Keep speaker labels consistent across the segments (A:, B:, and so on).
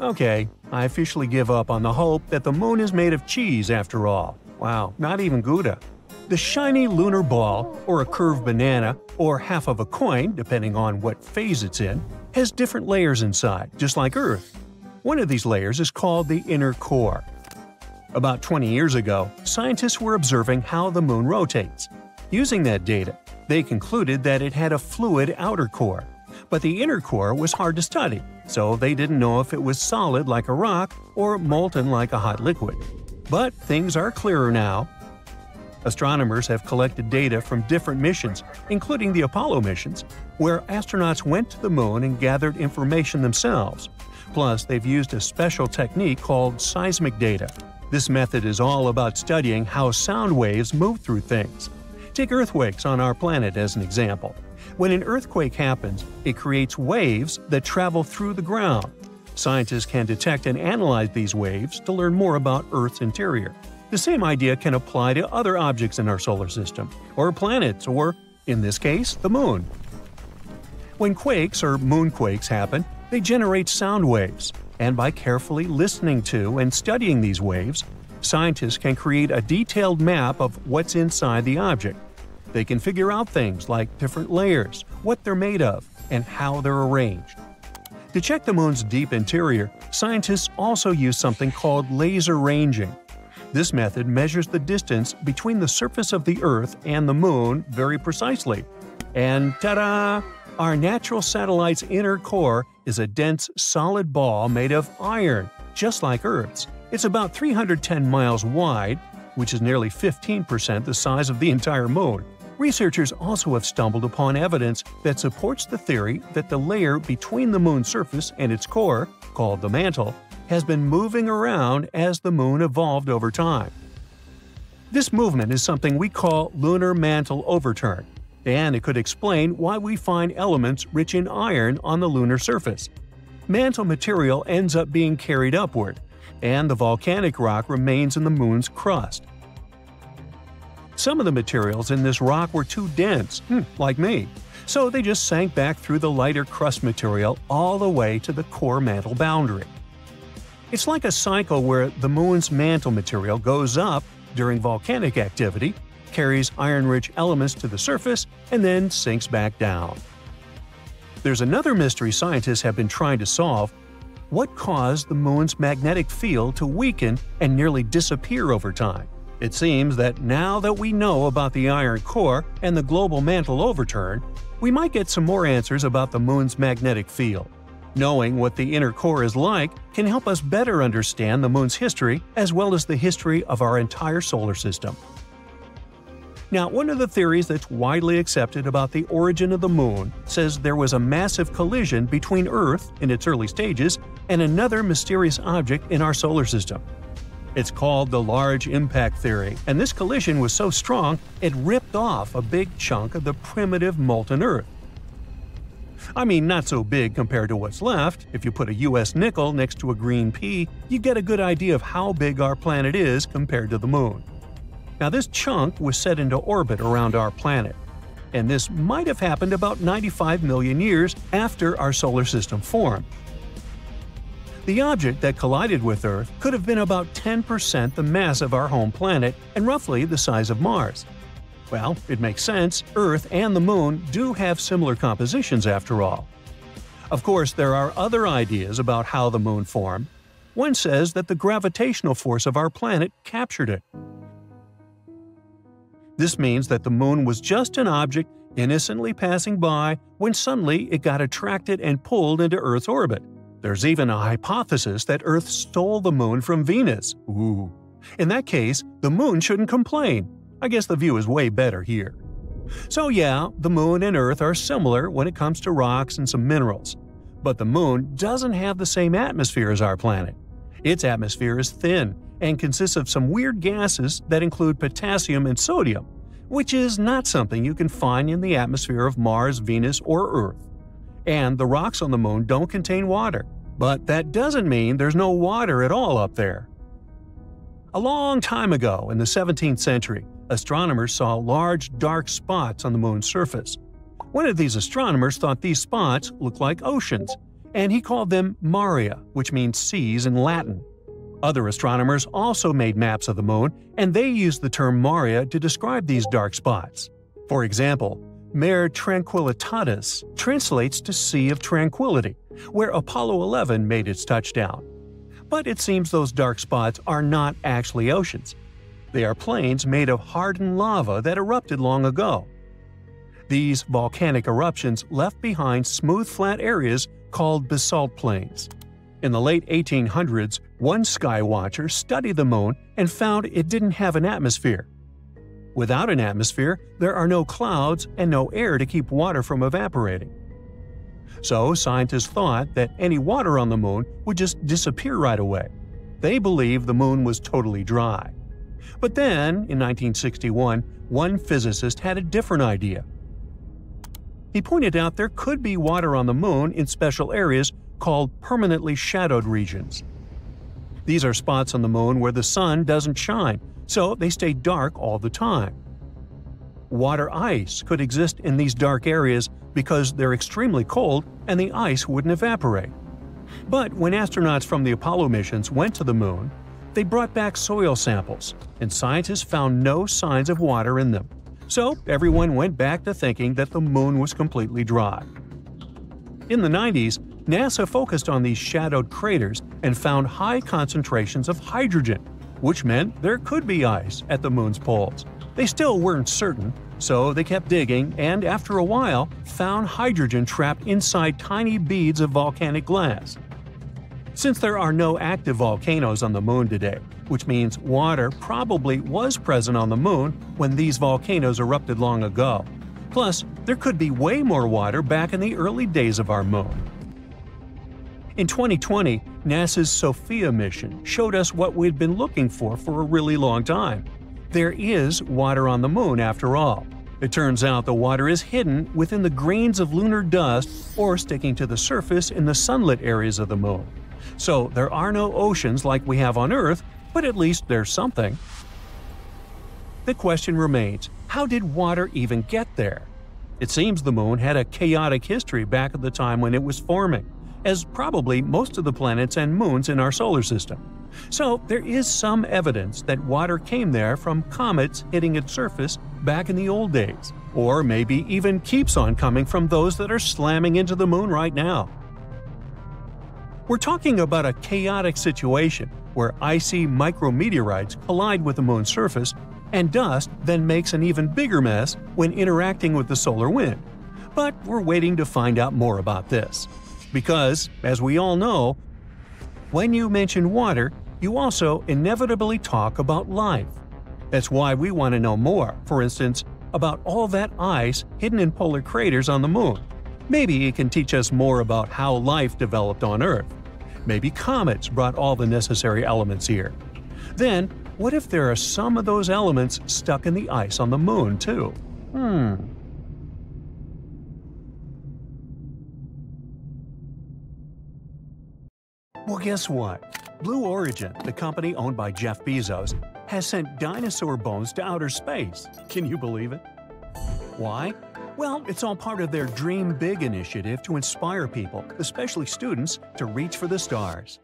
A: Okay, I officially give up on the hope that the moon is made of cheese after all. Wow, not even Gouda. The shiny lunar ball, or a curved banana, or half of a coin, depending on what phase it's in, has different layers inside, just like Earth. One of these layers is called the inner core. About 20 years ago, scientists were observing how the moon rotates. Using that data, they concluded that it had a fluid outer core. But the inner core was hard to study, so they didn't know if it was solid like a rock or molten like a hot liquid. But things are clearer now. Astronomers have collected data from different missions, including the Apollo missions, where astronauts went to the moon and gathered information themselves. Plus, they've used a special technique called seismic data. This method is all about studying how sound waves move through things. Take earthquakes on our planet as an example. When an earthquake happens, it creates waves that travel through the ground. Scientists can detect and analyze these waves to learn more about Earth's interior. The same idea can apply to other objects in our solar system, or planets, or, in this case, the moon. When quakes or moonquakes happen, they generate sound waves, and by carefully listening to and studying these waves, scientists can create a detailed map of what's inside the object. They can figure out things like different layers, what they're made of, and how they're arranged. To check the moon's deep interior, scientists also use something called laser ranging. This method measures the distance between the surface of the Earth and the moon very precisely. And ta-da! Our natural satellite's inner core is a dense, solid ball made of iron, just like Earth's. It's about 310 miles wide, which is nearly 15% the size of the entire moon. Researchers also have stumbled upon evidence that supports the theory that the layer between the moon's surface and its core, called the mantle, has been moving around as the moon evolved over time. This movement is something we call lunar mantle overturn, and it could explain why we find elements rich in iron on the lunar surface. Mantle material ends up being carried upward, and the volcanic rock remains in the moon's crust. Some of the materials in this rock were too dense, like me, so they just sank back through the lighter crust material all the way to the core mantle boundary. It's like a cycle where the moon's mantle material goes up during volcanic activity, carries iron-rich elements to the surface, and then sinks back down. There's another mystery scientists have been trying to solve. What caused the moon's magnetic field to weaken and nearly disappear over time? It seems that now that we know about the iron core and the global mantle overturn, we might get some more answers about the moon's magnetic field. Knowing what the inner core is like can help us better understand the moon's history as well as the history of our entire solar system. Now, one of the theories that's widely accepted about the origin of the moon says there was a massive collision between Earth in its early stages and another mysterious object in our solar system. It's called the Large Impact Theory, and this collision was so strong it ripped off a big chunk of the primitive molten Earth. I mean, not so big compared to what's left. If you put a US nickel next to a green pea, you get a good idea of how big our planet is compared to the moon. Now, this chunk was set into orbit around our planet, and this might have happened about 95 million years after our solar system formed. The object that collided with Earth could have been about 10% the mass of our home planet and roughly the size of Mars. Well, it makes sense. Earth and the Moon do have similar compositions after all. Of course, there are other ideas about how the Moon formed. One says that the gravitational force of our planet captured it. This means that the Moon was just an object innocently passing by when suddenly it got attracted and pulled into Earth's orbit. There's even a hypothesis that Earth stole the Moon from Venus. Ooh. In that case, the Moon shouldn't complain. I guess the view is way better here. So yeah, the Moon and Earth are similar when it comes to rocks and some minerals. But the Moon doesn't have the same atmosphere as our planet. Its atmosphere is thin and consists of some weird gases that include potassium and sodium, which is not something you can find in the atmosphere of Mars, Venus, or Earth. And the rocks on the Moon don't contain water. But that doesn't mean there's no water at all up there. A long time ago, in the 17th century, astronomers saw large dark spots on the Moon's surface. One of these astronomers thought these spots looked like oceans, and he called them Maria, which means seas in Latin. Other astronomers also made maps of the moon, and they used the term Maria to describe these dark spots. For example, Mare Tranquillitatis translates to Sea of Tranquility, where Apollo 11 made its touchdown. But it seems those dark spots are not actually oceans. They are plains made of hardened lava that erupted long ago. These volcanic eruptions left behind smooth flat areas called basalt plains. In the late 1800s, one sky watcher studied the moon and found it didn't have an atmosphere. Without an atmosphere, there are no clouds and no air to keep water from evaporating. So scientists thought that any water on the moon would just disappear right away. They believed the moon was totally dry. But then, in 1961, one physicist had a different idea. He pointed out there could be water on the moon in special areas called permanently shadowed regions. These are spots on the moon where the sun doesn't shine, so they stay dark all the time. Water ice could exist in these dark areas because they're extremely cold and the ice wouldn't evaporate. But when astronauts from the Apollo missions went to the moon, they brought back soil samples, and scientists found no signs of water in them. So everyone went back to thinking that the moon was completely dry. In the 90s, NASA focused on these shadowed craters and found high concentrations of hydrogen, which meant there could be ice at the moon's poles. They still weren't certain, so they kept digging and, after a while, found hydrogen trapped inside tiny beads of volcanic glass. Since there are no active volcanoes on the moon today, which means water probably was present on the moon when these volcanoes erupted long ago. Plus, there could be way more water back in the early days of our moon. In 2020, NASA's SOFIA mission showed us what we'd been looking for a really long time. There is water on the moon after all. It turns out the water is hidden within the grains of lunar dust or sticking to the surface in the sunlit areas of the moon. So there are no oceans like we have on Earth, but at least there's something. The question remains, how did water even get there? It seems the moon had a chaotic history back at the time when it was forming, as probably most of the planets and moons in our solar system. So there is some evidence that water came there from comets hitting its surface back in the old days, or maybe even keeps on coming from those that are slamming into the moon right now. We're talking about a chaotic situation where icy micrometeorites collide with the moon's surface, and dust then makes an even bigger mess when interacting with the solar wind. But we're waiting to find out more about this. Because, as we all know, when you mention water, you also inevitably talk about life. That's why we want to know more, for instance, about all that ice hidden in polar craters on the moon. Maybe it can teach us more about how life developed on Earth. Maybe comets brought all the necessary elements here. Then, what if there are some of those elements stuck in the ice on the moon, too? Well, guess what? Blue Origin, the company owned by Jeff Bezos, has sent dinosaur bones to outer space. Can you believe it? Why? Well, it's all part of their Dream Big initiative to inspire people, especially students, to reach for the stars.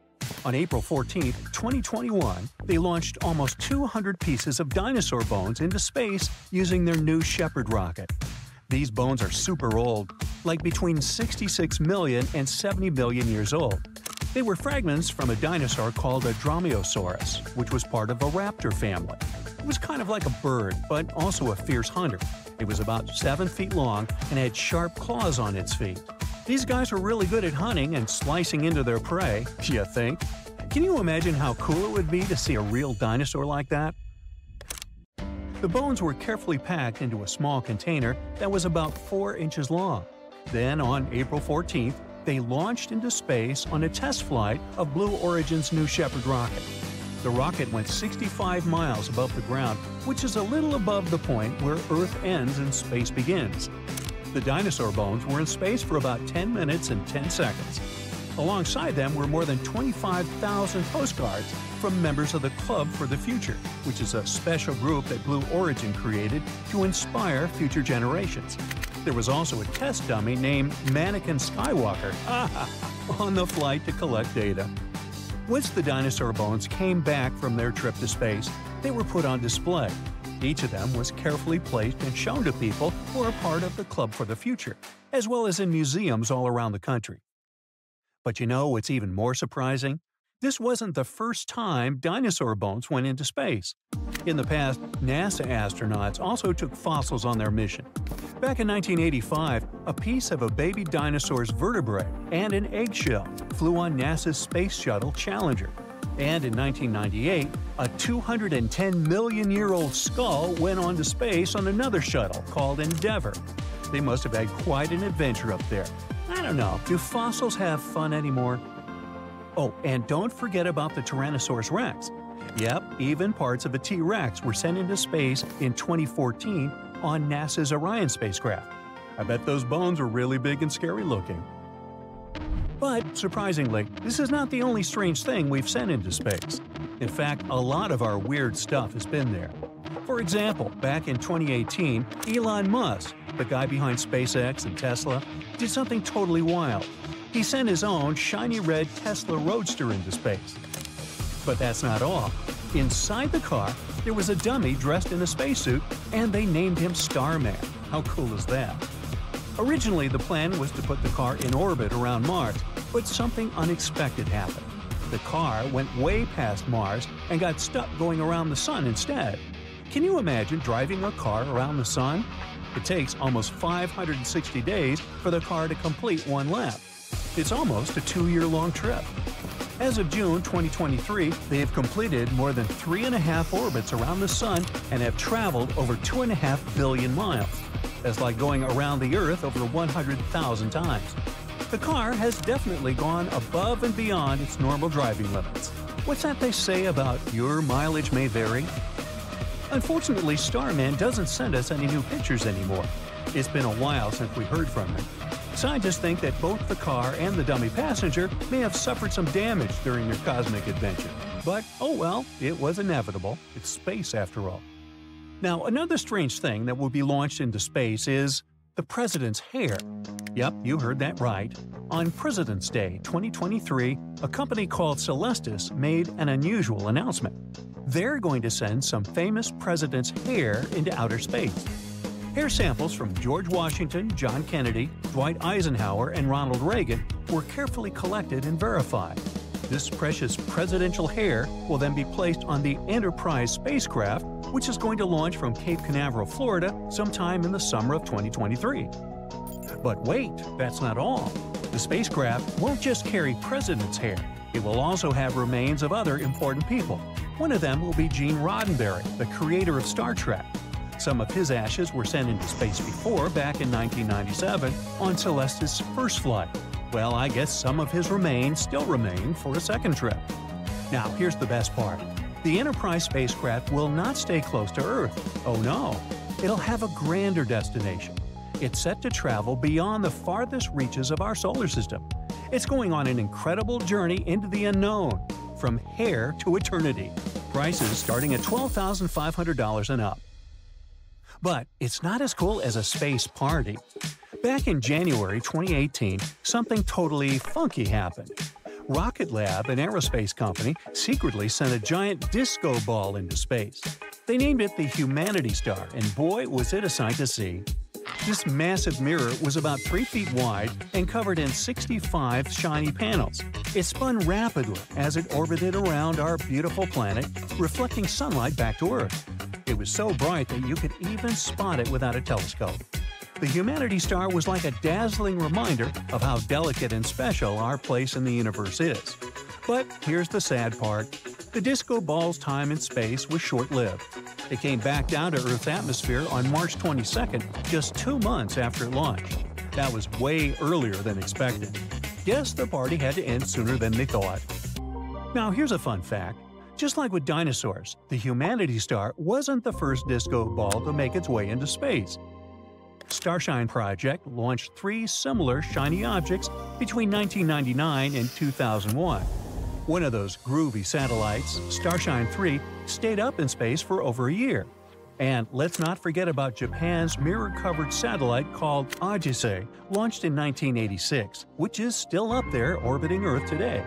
A: On April 14, 2021, they launched almost 200 pieces of dinosaur bones into space using their new Shepard rocket. These bones are super old, like between 66 million and 70 million years old. They were fragments from a dinosaur called a Dromaeosaurus, which was part of a raptor family. It was kind of like a bird, but also a fierce hunter. It was about 7 feet long and had sharp claws on its feet. These guys were really good at hunting and slicing into their prey, you think? Can you imagine how cool it would be to see a real dinosaur like that? The bones were carefully packed into a small container that was about 4 inches long. Then, on April 14th, they launched into space on a test flight of Blue Origin's new Shepard rocket. The rocket went 65 miles above the ground, which is a little above the point where Earth ends and space begins. The dinosaur bones were in space for about 10 minutes and 10 seconds. Alongside them were more than 25,000 postcards from members of the Club for the Future, which is a special group that Blue Origin created to inspire future generations. There was also a test dummy named Mannequin Skywalker. on the flight to collect data. Once the dinosaur bones came back from their trip to space, they were put on display. Each of them was carefully placed and shown to people who are part of the Club for the Future, as well as in museums all around the country. But you know what's even more surprising? This wasn't the first time dinosaur bones went into space. In the past, NASA astronauts also took fossils on their mission. Back in 1985, a piece of a baby dinosaur's vertebrae and an eggshell flew on NASA's Space Shuttle Challenger. And in 1998, a 210-million-year-old skull went on to space on another shuttle called Endeavour. They must have had quite an adventure up there. I don't know, do fossils have fun anymore? Oh, and don't forget about the Tyrannosaurus rex. Yep, even parts of a T-Rex were sent into space in 2014 on NASA's Orion spacecraft. I bet those bones were really big and scary looking. But, surprisingly, this is not the only strange thing we've sent into space. In fact, a lot of our weird stuff has been there. For example, back in 2018, Elon Musk, the guy behind SpaceX and Tesla, did something totally wild. He sent his own shiny red Tesla Roadster into space. But that's not all. Inside the car, there was a dummy dressed in a spacesuit, and they named him Starman. How cool is that? Originally, the plan was to put the car in orbit around Mars, but something unexpected happened. The car went way past Mars and got stuck going around the Sun instead. Can you imagine driving a car around the Sun? It takes almost 560 days for the car to complete one lap. It's almost a 2-year-long trip. As of June 2023, they have completed more than 3.5 orbits around the Sun and have traveled over 2.5 billion miles. That's like going around the Earth over 100,000 times. The car has definitely gone above and beyond its normal driving limits. What's that they say about your mileage may vary? Unfortunately, Starman doesn't send us any new pictures anymore. It's been a while since we heard from him. Scientists think that both the car and the dummy passenger may have suffered some damage during their cosmic adventure. But, oh well, it was inevitable. It's space after all. Now, another strange thing that will be launched into space is the president's hair. Yep, you heard that right. On President's Day 2023, a company called Celestis made an unusual announcement. They're going to send some famous president's hair into outer space. Hair samples from George Washington, John Kennedy, Dwight Eisenhower, and Ronald Reagan were carefully collected and verified. This precious presidential hair will then be placed on the Enterprise spacecraft, which is going to launch from Cape Canaveral, Florida, sometime in the summer of 2023. But wait, that's not all. The spacecraft won't just carry president's hair. It will also have remains of other important people. One of them will be Gene Roddenberry, the creator of Star Trek. Some of his ashes were sent into space before, back in 1997, on Celestis' first flight. Well, I guess some of his remains still remain for a second trip. Now, here's the best part. The Enterprise spacecraft will not stay close to Earth. Oh no! It'll have a grander destination. It's set to travel beyond the farthest reaches of our solar system. It's going on an incredible journey into the unknown, from hair to eternity. Prices starting at $12,500 and up. But it's not as cool as a space party. Back in January 2018, something totally funky happened. Rocket Lab, an aerospace company, secretly sent a giant disco ball into space. They named it the Humanity Star, and boy, was it a sight to see. This massive mirror was about 3 feet wide and covered in 65 shiny panels. It spun rapidly as it orbited around our beautiful planet, reflecting sunlight back to Earth. It was so bright that you could even spot it without a telescope. The Humanity Star was like a dazzling reminder of how delicate and special our place in the universe is. But here's the sad part. The disco ball's time in space was short-lived. It came back down to Earth's atmosphere on March 22nd, just 2 months after it launched. That was way earlier than expected. Guess the party had to end sooner than they thought. Now here's a fun fact. Just like with dinosaurs, the Humanity Star wasn't the first disco ball to make its way into space. Starshine Project launched 3 similar shiny objects between 1999 and 2001. One of those groovy satellites, Starshine 3, stayed up in space for over a year. And let's not forget about Japan's mirror-covered satellite called Ajise, launched in 1986, which is still up there orbiting Earth today.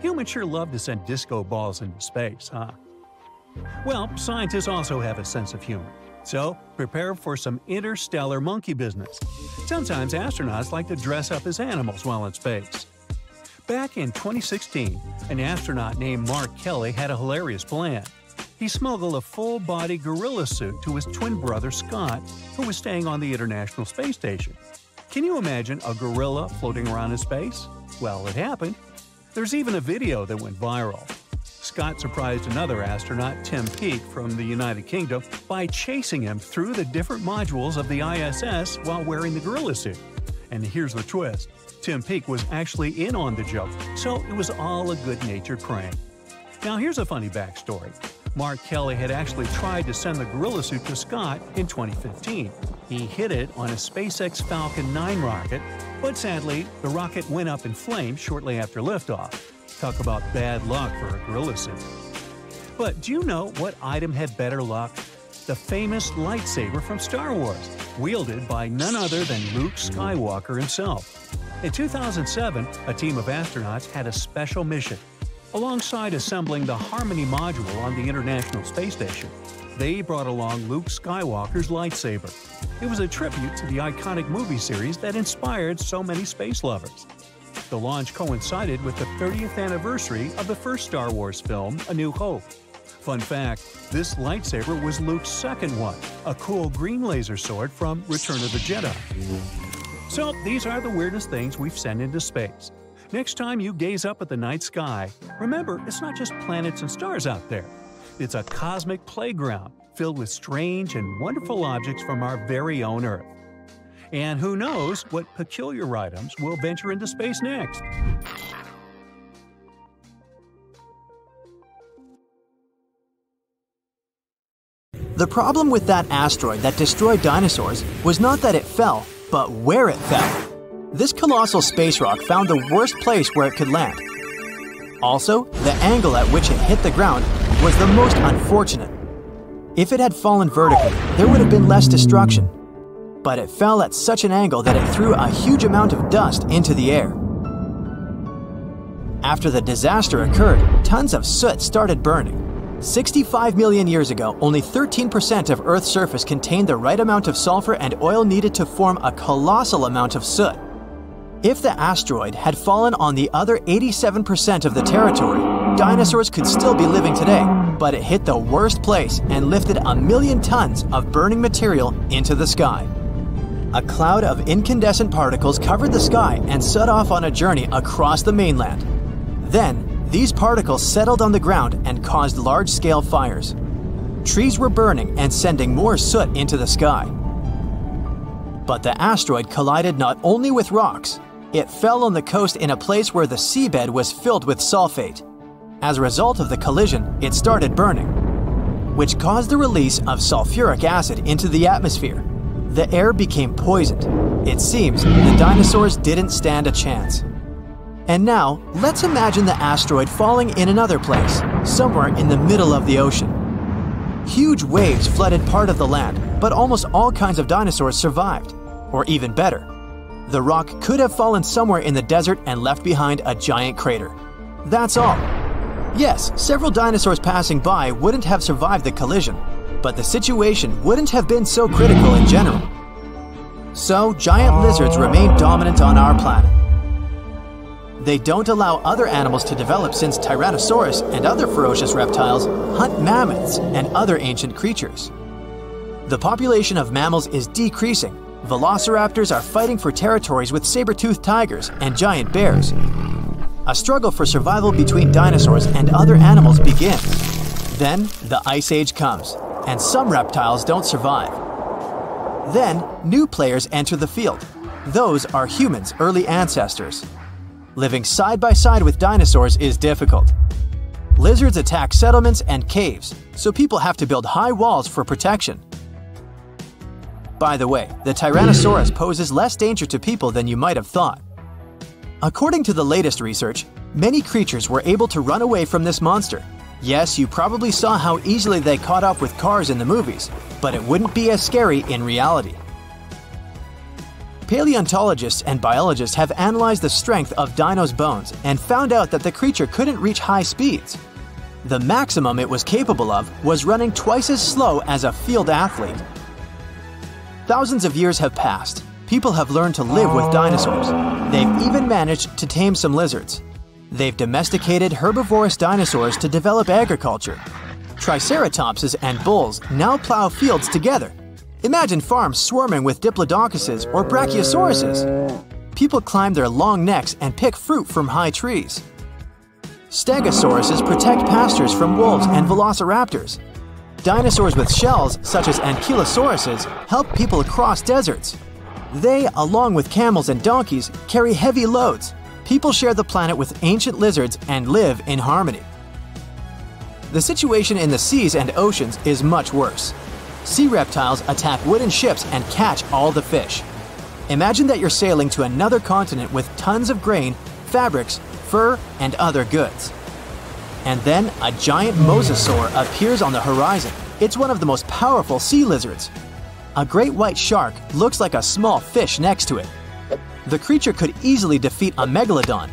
A: Humans sure love to send disco balls into space, huh? Well, scientists also have a sense of humor. So, prepare for some interstellar monkey business. Sometimes astronauts like to dress up as animals while in space. Back in 2016, an astronaut named Mark Kelly had a hilarious plan. He smuggled a full-body gorilla suit to his twin brother Scott, who was staying on the International Space Station. Can you imagine a gorilla floating around in space? Well, it happened. There's even a video that went viral. Scott surprised another astronaut, Tim Peake, from the United Kingdom by chasing him through the different modules of the ISS while wearing the gorilla suit. And here's the twist. Tim Peake was actually in on the joke, so it was all a good-natured prank. Now here's a funny backstory. Mark Kelly had actually tried to send the gorilla suit to Scott in 2015. He hit it on a SpaceX Falcon 9 rocket, but sadly, the rocket went up in flames shortly after liftoff. Talk about bad luck for a gorilla suit. But do you know what item had better luck? The famous lightsaber from Star Wars, wielded by none other than Luke Skywalker himself. In 2007, a team of astronauts had a special mission. Alongside assembling the Harmony module on the International Space Station, they brought along Luke Skywalker's lightsaber. It was a tribute to the iconic movie series that inspired so many space lovers. The launch coincided with the 30th anniversary of the first Star Wars film, A New Hope. Fun fact, this lightsaber was Luke's second one, a cool green laser sword from Return of the Jedi. So these are the weirdest things we've sent into space. Next time you gaze up at the night sky, remember it's not just planets and stars out there. It's a cosmic playground filled with strange and wonderful objects from our very own Earth. And who knows what peculiar items will venture into space next?
B: The problem with that asteroid that destroyed dinosaurs was not that it fell, but where it fell. This colossal space rock found the worst place where it could land. Also, the angle at which it hit the ground was the most unfortunate. If it had fallen vertically, there would have been less destruction. But it fell at such an angle that it threw a huge amount of dust into the air. After the disaster occurred, tons of soot started burning. 65 million years ago, only 13% of Earth's surface contained the right amount of sulfur and oil needed to form a colossal amount of soot. If the asteroid had fallen on the other 87% of the territory, dinosaurs could still be living today, but it hit the worst place and lifted 1 million tons of burning material into the sky. A cloud of incandescent particles covered the sky and set off on a journey across the mainland. Then, these particles settled on the ground and caused large-scale fires. Trees were burning and sending more soot into the sky. But the asteroid collided not only with rocks, it fell on the coast in a place where the seabed was filled with sulfate. As a result of the collision, it started burning, which caused the release of sulfuric acid into the atmosphere. The air became poisoned. It seems the dinosaurs didn't stand a chance. And now, let's imagine the asteroid falling in another place, somewhere in the middle of the ocean. Huge waves flooded part of the land, but almost all kinds of dinosaurs survived. Or even better, the rock could have fallen somewhere in the desert and left behind a giant crater. That's all. Yes, several dinosaurs passing by wouldn't have survived the collision, but the situation wouldn't have been so critical in general. So, giant lizards remain dominant on our planet. They don't allow other animals to develop since Tyrannosaurus and other ferocious reptiles hunt mammoths and other ancient creatures. The population of mammals is decreasing. Velociraptors are fighting for territories with saber-toothed tigers and giant bears. A struggle for survival between dinosaurs and other animals begins. Then, the Ice Age comes, and some reptiles don't survive. Then, new players enter the field. Those are humans' early ancestors. Living side by side with dinosaurs is difficult. Lizards attack settlements and caves, so people have to build high walls for protection. By the way, the Tyrannosaurus poses less danger to people than you might have thought. According to the latest research, many creatures were able to run away from this monster. Yes, you probably saw how easily they caught up with cars in the movies, but it wouldn't be as scary in reality. Paleontologists and biologists have analyzed the strength of dinos' bones and found out that the creature couldn't reach high speeds. The maximum it was capable of was running twice as slow as a field athlete. Thousands of years have passed. People have learned to live with dinosaurs. They've even managed to tame some lizards. They've domesticated herbivorous dinosaurs to develop agriculture. Triceratopses and bulls now plow fields together. Imagine farms swarming with diplodocus or brachiosauruses. People climb their long necks and pick fruit from high trees. Stegosauruses protect pastures from wolves and velociraptors. Dinosaurs with shells, such as ankylosauruses, help people cross deserts. They, along with camels and donkeys, carry heavy loads. People share the planet with ancient lizards and live in harmony. The situation in the seas and oceans is much worse. Sea reptiles attack wooden ships and catch all the fish. Imagine that you're sailing to another continent with tons of grain, fabrics, fur, and other goods. And then a giant mosasaur appears on the horizon. It's one of the most powerful sea lizards. A great white shark looks like a small fish next to it. The creature could easily defeat a megalodon.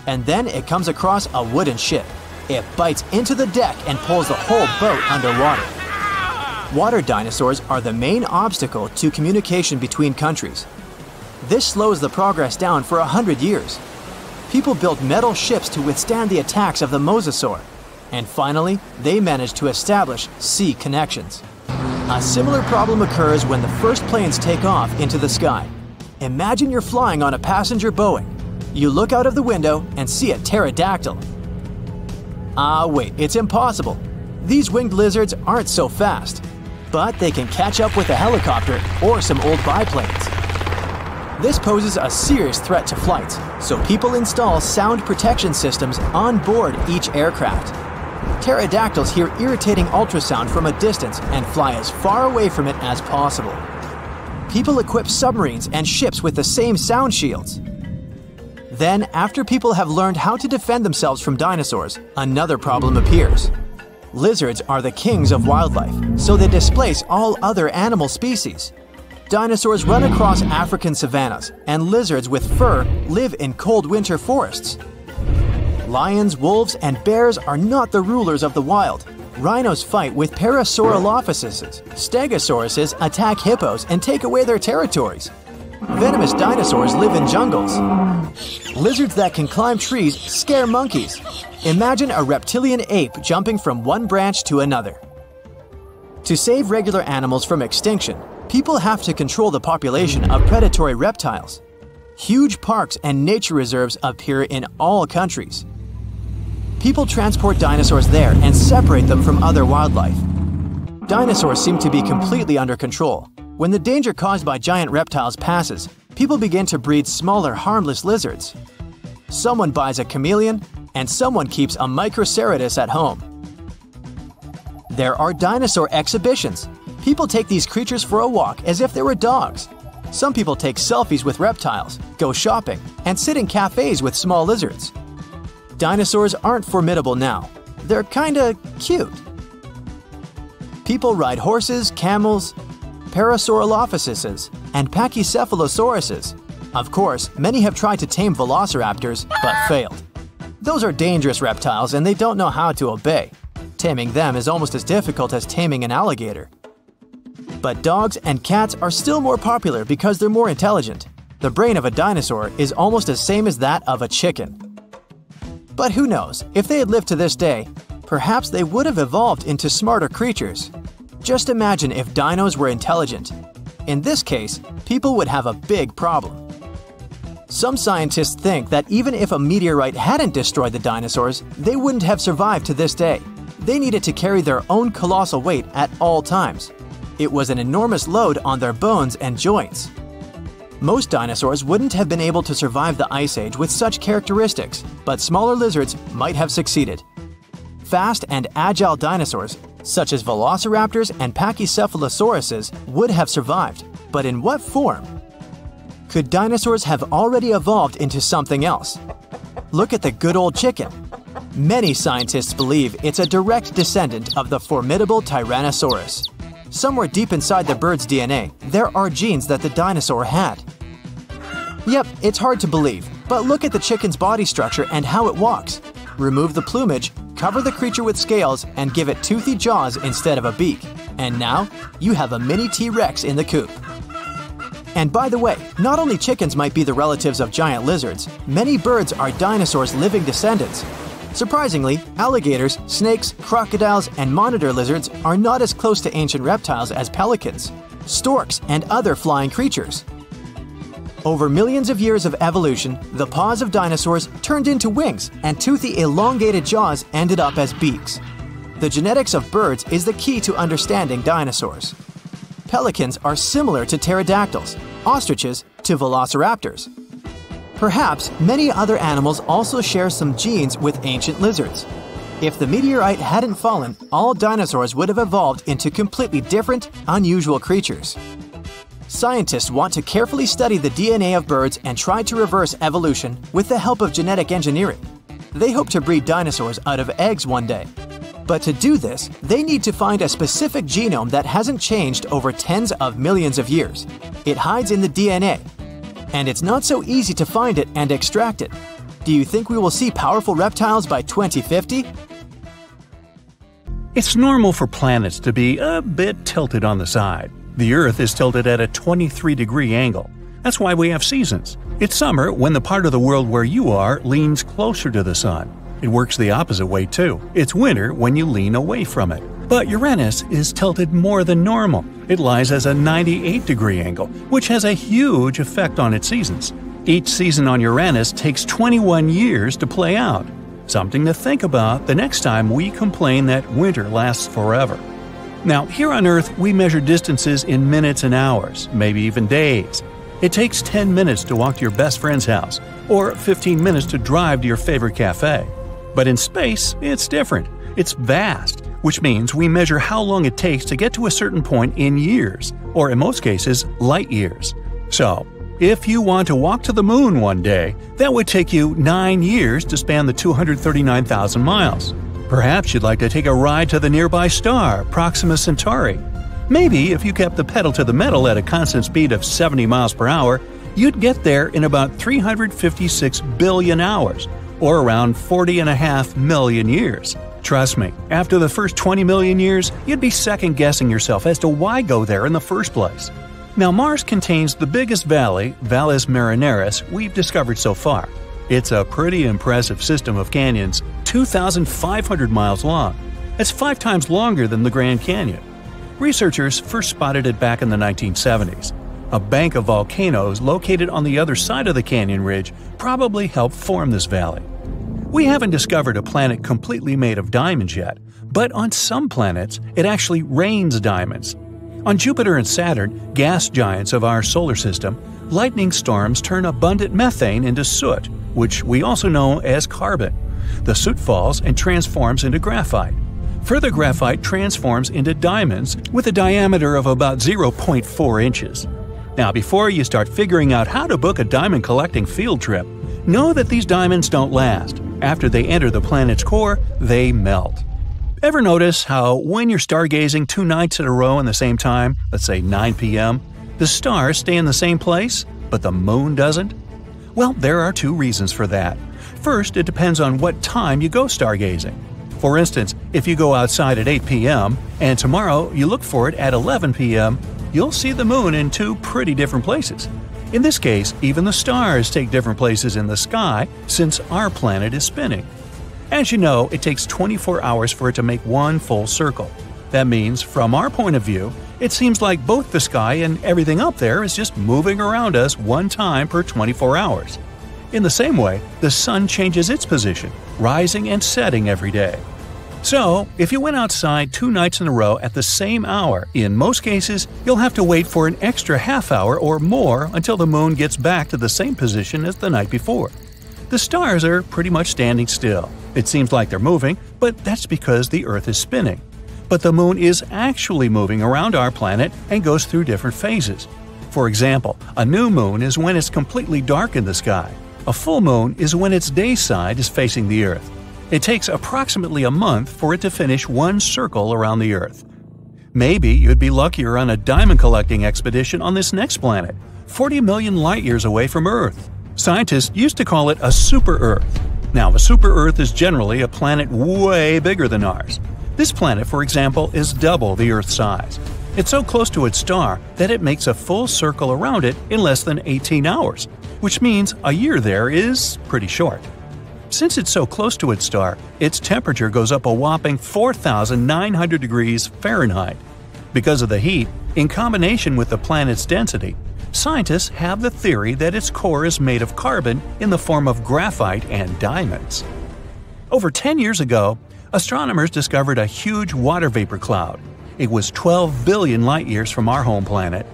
B: And then it comes across a wooden ship. It bites into the deck and pulls the whole boat underwater. Water dinosaurs are the main obstacle to communication between countries. This slows the progress down for 100 years. People built metal ships to withstand the attacks of the mosasaur. And finally, they managed to establish sea connections. A similar problem occurs when the first planes take off into the sky. Imagine you're flying on a passenger Boeing. You look out of the window and see a pterodactyl. Ah, wait, it's impossible. These winged lizards aren't so fast, but they can catch up with a helicopter or some old biplanes. This poses a serious threat to flights, so people install sound protection systems on board each aircraft. Pterodactyls hear irritating ultrasound from a distance and fly as far away from it as possible. People equip submarines and ships with the same sound shields. Then, after people have learned how to defend themselves from dinosaurs, another problem appears. Lizards are the kings of wildlife, so they displace all other animal species. Dinosaurs run across African savannas, and lizards with fur live in cold winter forests. Lions, wolves, and bears are not the rulers of the wild. Rhinos fight with parasaurolophuses. Stegosauruses attack hippos and take away their territories. Venomous dinosaurs live in jungles. Lizards that can climb trees scare monkeys. Imagine a reptilian ape jumping from one branch to another. To save regular animals from extinction, people have to control the population of predatory reptiles. Huge parks and nature reserves appear in all countries. People transport dinosaurs there and separate them from other wildlife. Dinosaurs seem to be completely under control. When the danger caused by giant reptiles passes, people begin to breed smaller, harmless lizards. Someone buys a chameleon, and someone keeps a Microceratus at home. There are dinosaur exhibitions. People take these creatures for a walk as if they were dogs. Some people take selfies with reptiles, go shopping, and sit in cafes with small lizards. Dinosaurs aren't formidable now. They're kinda cute. People ride horses, camels, parasaurolophuses, and pachycephalosauruses. Of course, many have tried to tame velociraptors, but failed. Those are dangerous reptiles and they don't know how to obey. Taming them is almost as difficult as taming an alligator. But dogs and cats are still more popular because they're more intelligent. The brain of a dinosaur is almost the same as that of a chicken. But who knows, if they had lived to this day, perhaps they would have evolved into smarter creatures. Just imagine if dinos were intelligent. In this case, people would have a big problem. Some scientists think that even if a meteorite hadn't destroyed the dinosaurs, they wouldn't have survived to this day. They needed to carry their own colossal weight at all times. It was an enormous load on their bones and joints. Most dinosaurs wouldn't have been able to survive the Ice Age with such characteristics, but smaller lizards might have succeeded. Fast and agile dinosaurs, such as velociraptors and pachycephalosauruses, would have survived, but in what form? Could dinosaurs have already evolved into something else? Look at the good old chicken. Many scientists believe it's a direct descendant of the formidable Tyrannosaurus. Somewhere deep inside the bird's DNA, there are genes that the dinosaur had. Yep, it's hard to believe, but look at the chicken's body structure and how it walks. Remove the plumage, cover the creature with scales, and give it toothy jaws instead of a beak. And now, you have a mini T-Rex in the coop. And by the way, not only chickens might be the relatives of giant lizards, many birds are dinosaurs' living descendants. Surprisingly, alligators, snakes, crocodiles, and monitor lizards are not as close to ancient reptiles as pelicans, storks, and other flying creatures. Over millions of years of evolution, the paws of dinosaurs turned into wings, and toothy elongated jaws ended up as beaks. The genetics of birds is the key to understanding dinosaurs. Pelicans are similar to pterodactyls, ostriches to velociraptors. Perhaps many other animals also share some genes with ancient lizards. If the meteorite hadn't fallen, all dinosaurs would have evolved into completely different, unusual creatures. Scientists want to carefully study the DNA of birds and try to reverse evolution with the help of genetic engineering. They hope to breed dinosaurs out of eggs one day. But to do this, they need to find a specific genome that hasn't changed over tens of millions of years. It hides in the DNA. And it's not so easy to find it and extract it. Do you think we will see powerful reptiles by 2050?
A: It's normal for planets to be a bit tilted on the side. The Earth is tilted at a 23-degree angle. That's why we have seasons. It's summer when the part of the world where you are leans closer to the sun. It works the opposite way too. It's winter when you lean away from it. But Uranus is tilted more than normal. It lies as a 98-degree angle, which has a huge effect on its seasons. Each season on Uranus takes 21 years to play out. Something to think about the next time we complain that winter lasts forever. Now, here on Earth, we measure distances in minutes and hours, maybe even days. It takes 10 minutes to walk to your best friend's house, or 15 minutes to drive to your favorite cafe. But in space, it's different. It's vast, which means we measure how long it takes to get to a certain point in years, or in most cases, light years. So, if you want to walk to the moon one day, that would take you 9 years to span the 239,000 miles. Perhaps you'd like to take a ride to the nearby star, Proxima Centauri. Maybe if you kept the pedal to the metal at a constant speed of 70 miles per hour, you'd get there in about 356 billion hours, or around 40.5 million years. Trust me, after the first 20 million years, you'd be second-guessing yourself as to why go there in the first place. Now, Mars contains the biggest valley, Valles Marineris, we've discovered so far. It's a pretty impressive system of canyons, 2,500 miles long. It's 5 times longer than the Grand Canyon. Researchers first spotted it back in the 1970s. A bank of volcanoes located on the other side of the canyon ridge probably helped form this valley. We haven't discovered a planet completely made of diamonds yet, but on some planets, it actually rains diamonds. On Jupiter and Saturn, gas giants of our solar system, lightning storms turn abundant methane into soot, which we also know as carbon. The soot falls and transforms into graphite. Further graphite transforms into diamonds with a diameter of about 0.4 inches. Now, before you start figuring out how to book a diamond collecting field trip, know that these diamonds don't last. After they enter the planet's core, they melt. Ever notice how when you're stargazing 2 nights in a row in the same time, let's say 9 p.m., the stars stay in the same place, but the moon doesn't? Well, there are 2 reasons for that. First, it depends on what time you go stargazing. For instance, if you go outside at 8 p.m. and tomorrow you look for it at 11 p.m., you'll see the moon in 2 pretty different places. In this case, even the stars take different places in the sky since our planet is spinning. As you know, it takes 24 hours for it to make one full circle. That means, from our point of view, it seems like both the sky and everything up there is just moving around us one time per 24 hours. In the same way, the sun changes its position, rising and setting every day. So, if you went outside 2 nights in a row at the same hour, in most cases, you'll have to wait for an extra half hour or more until the moon gets back to the same position as the night before. The stars are pretty much standing still. It seems like they're moving, but that's because the Earth is spinning. But the moon is actually moving around our planet and goes through different phases. For example, a new moon is when it's completely dark in the sky. A full moon is when its day side is facing the Earth. It takes approximately a month for it to finish one circle around the Earth. Maybe you'd be luckier on a diamond collecting expedition on this next planet, 40 million light-years away from Earth. Scientists used to call it a super-Earth. Now, a super-Earth is generally a planet way bigger than ours. This planet, for example, is double the Earth's size. It's so close to its star that it makes a full circle around it in less than 18 hours, which means a year there is pretty short. Since it's so close to its star, its temperature goes up a whopping 4,900 degrees Fahrenheit. Because of the heat, in combination with the planet's density, scientists have the theory that its core is made of carbon in the form of graphite and diamonds. Over 10 years ago, astronomers discovered a huge water vapor cloud. It was 12 billion light-years from our home planet.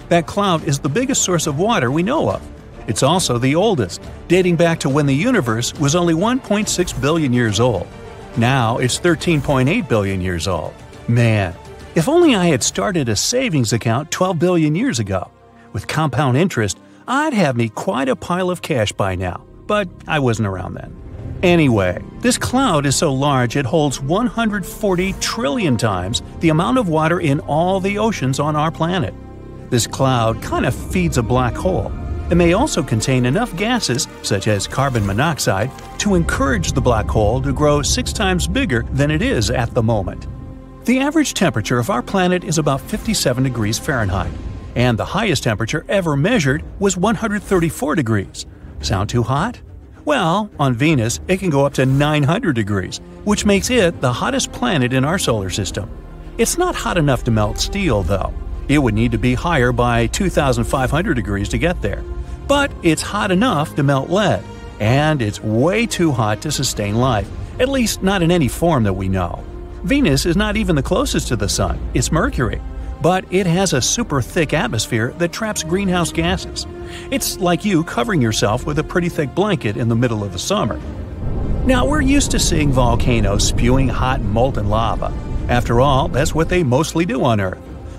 A: That cloud is the biggest source of water we know of. It's also the oldest, dating back to when the universe was only 1.6 billion years old. Now it's 13.8 billion years old. Man, if only I had started a savings account 12 billion years ago. With compound interest, I'd have me quite a pile of cash by now, but I wasn't around then. Anyway, this cloud is so large it holds 140 trillion times the amount of water in all the oceans on our planet. This cloud kind of feeds a black hole. It may also contain enough gases, such as carbon monoxide, to encourage the black hole to grow 6 times bigger than it is at the moment. The average temperature of our planet is about 57 degrees Fahrenheit, and the highest temperature ever measured was 134 degrees. Sound too hot? Well, on Venus, it can go up to 900 degrees, which makes it the hottest planet in our solar system. It's not hot enough to melt steel, though. It would need to be higher by 2,500 degrees to get there. But it's hot enough to melt lead, and it's way too hot to sustain life, at least not in any form that we know. Venus is not even the closest to the Sun, it's Mercury, but it has a super thick atmosphere that traps greenhouse gases. It's like you covering yourself with a pretty thick blanket in the middle of the summer. Now, we're used to seeing volcanoes spewing hot molten lava. After all, that's what they mostly do on Earth.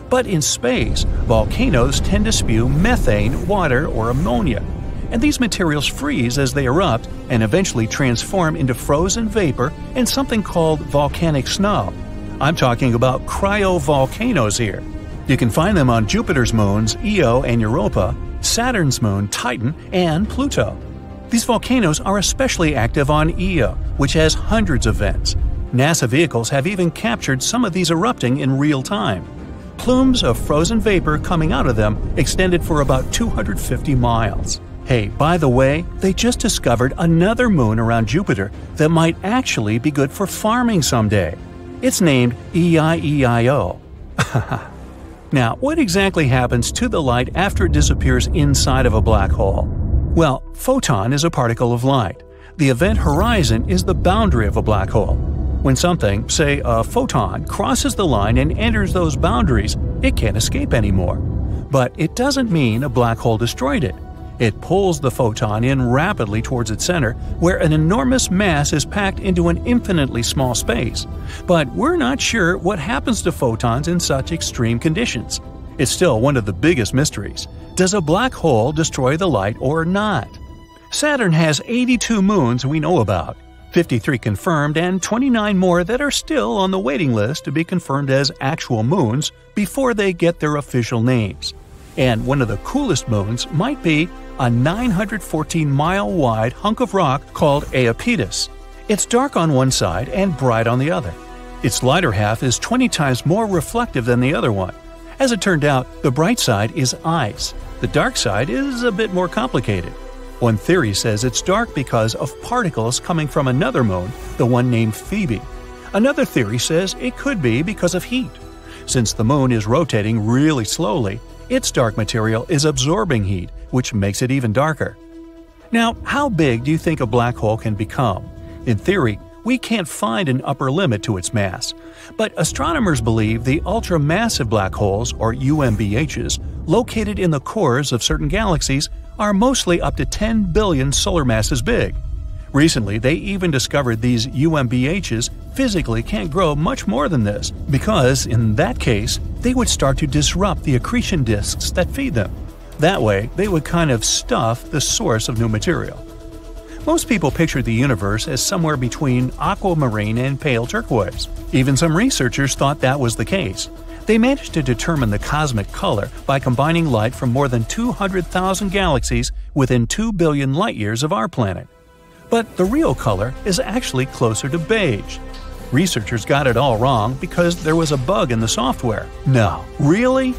A: But in space, volcanoes tend to spew methane, water, or ammonia. And these materials freeze as they erupt and eventually transform into frozen vapor and something called volcanic snow. I'm talking about cryovolcanoes here. You can find them on Jupiter's moons Io and Europa, Saturn's moon Titan, and Pluto. These volcanoes are especially active on Io, which has hundreds of vents. NASA vehicles have even captured some of these erupting in real time. Plumes of frozen vapor coming out of them extended for about 250 miles. Hey, by the way, they just discovered another moon around Jupiter that might actually be good for farming someday. It's named EIEIO. Now, what exactly happens to the light after it disappears inside of a black hole? Well, photon is a particle of light. The event horizon is the boundary of a black hole. When something, say a photon, crosses the line and enters those boundaries, it can't escape anymore. But it doesn't mean a black hole destroyed it. It pulls the photon in rapidly towards its center, where an enormous mass is packed into an infinitely small space. But we're not sure what happens to photons in such extreme conditions. It's still one of the biggest mysteries. Does a black hole destroy the light or not? Saturn has 82 moons we know about. 53 confirmed and 29 more that are still on the waiting list to be confirmed as actual moons before they get their official names. And one of the coolest moons might be a 914-mile-wide hunk of rock called Iapetus. It's dark on one side and bright on the other. Its lighter half is 20 times more reflective than the other one. As it turned out, the bright side is ice. The dark side is a bit more complicated. One theory says it's dark because of particles coming from another moon, the one named Phoebe. Another theory says it could be because of heat. Since the moon is rotating really slowly, its dark material is absorbing heat, which makes it even darker. Now, how big do you think a black hole can become? In theory, we can't find an upper limit to its mass. But astronomers believe the ultramassive black holes, or UMBHs, located in the cores of certain galaxies are mostly up to 10 billion solar masses big. Recently, they even discovered these UMBHs physically can't grow much more than this, because in that case, they would start to disrupt the accretion disks that feed them. That way, they would kind of stuff the source of new material. Most people pictured the universe as somewhere between aquamarine and pale turquoise. Even some researchers thought that was the case. They managed to determine the cosmic color by combining light from more than 200,000 galaxies within 2 billion light-years of our planet. But the real color is actually closer to beige. Researchers got it all wrong because there was a bug in the software. No, really?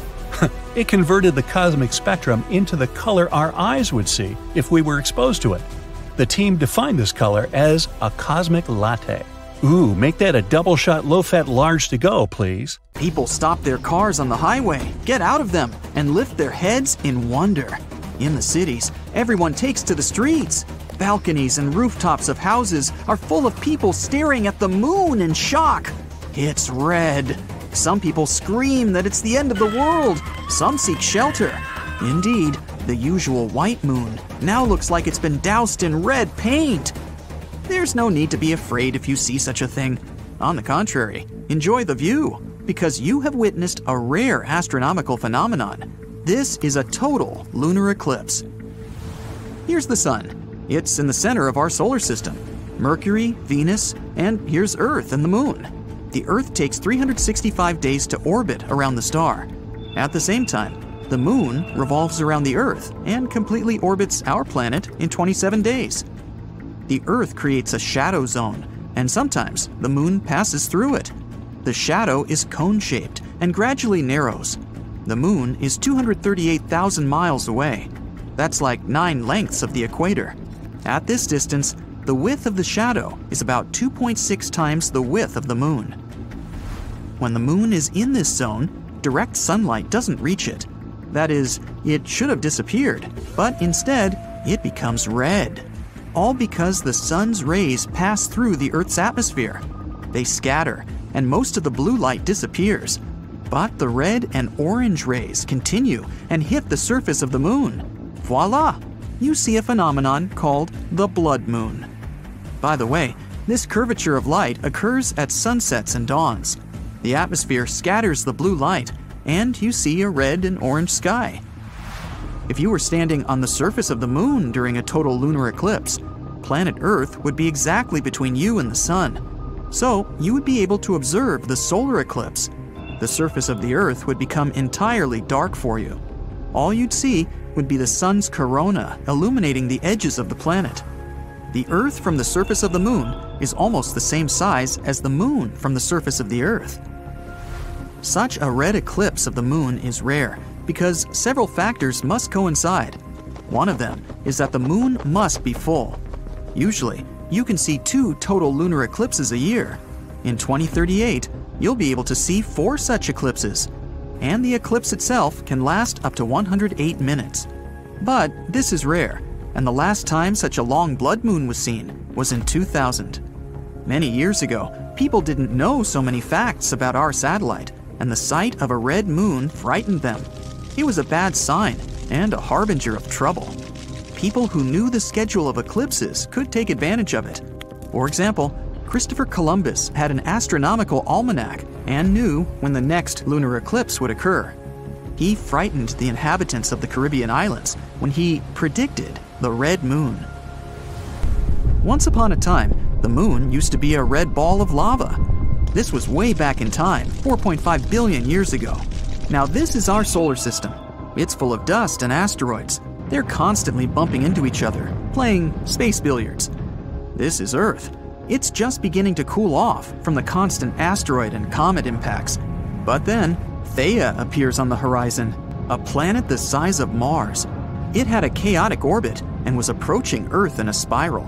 A: It converted the cosmic spectrum into the color our eyes would see if we were exposed to it. The team defined this color as a cosmic latte. Ooh, make that a double-shot low-fat large to go, please.
C: People stop their cars on the highway, get out of them, and lift their heads in wonder. In the cities, everyone takes to the streets. Balconies and rooftops of houses are full of people staring at the moon in shock. It's red. Some people scream that it's the end of the world. Some seek shelter. Indeed, the usual white moon now looks like it's been doused in red paint. There's no need to be afraid if you see such a thing. On the contrary, enjoy the view, because you have witnessed a rare astronomical phenomenon. This is a total lunar eclipse. Here's the sun. It's in the center of our solar system. Mercury, Venus, and here's Earth and the moon. The Earth takes 365 days to orbit around the star. At the same time, the moon revolves around the Earth and completely orbits our planet in 27 days. The Earth creates a shadow zone, and sometimes the moon passes through it. The shadow is cone-shaped and gradually narrows. The moon is 238,000 miles away. That's like 9 lengths of the equator. At this distance, the width of the shadow is about 2.6 times the width of the moon. When the moon is in this zone, direct sunlight doesn't reach it. That is, it should have disappeared, but instead, it becomes red. All because the sun's rays pass through the Earth's atmosphere. They scatter, and most of the blue light disappears. But the red and orange rays continue and hit the surface of the moon. Voila! You see a phenomenon called the blood moon. By the way, this curvature of light occurs at sunsets and dawns. The atmosphere scatters the blue light, and you see a red and orange sky. If you were standing on the surface of the moon during a total lunar eclipse, planet Earth would be exactly between you and the sun. So you would be able to observe the solar eclipse. The surface of the Earth would become entirely dark for you. All you'd see would be the sun's corona illuminating the edges of the planet. The Earth from the surface of the moon is almost the same size as the moon from the surface of the Earth. Such a red eclipse of the moon is rare because several factors must coincide. One of them is that the moon must be full. Usually, you can see 2 total lunar eclipses a year. In 2038, you'll be able to see 4 such eclipses, and the eclipse itself can last up to 108 minutes. But this is rare, and the last time such a long blood moon was seen was in 2000. Many years ago, people didn't know so many facts about our satellite, and the sight of a red moon frightened them. It was a bad sign and a harbinger of trouble. People who knew the schedule of eclipses could take advantage of it. For example, Christopher Columbus had an astronomical almanac and knew when the next lunar eclipse would occur. He frightened the inhabitants of the Caribbean islands when he predicted the red moon. Once upon a time, the moon used to be a red ball of lava. This was way back in time, 4.5 billion years ago. Now this is our solar system. It's full of dust and asteroids. They're constantly bumping into each other, playing space billiards. This is Earth. It's just beginning to cool off from the constant asteroid and comet impacts. But then, Theia appears on the horizon, a planet the size of Mars. It had a chaotic orbit and was approaching Earth in a spiral.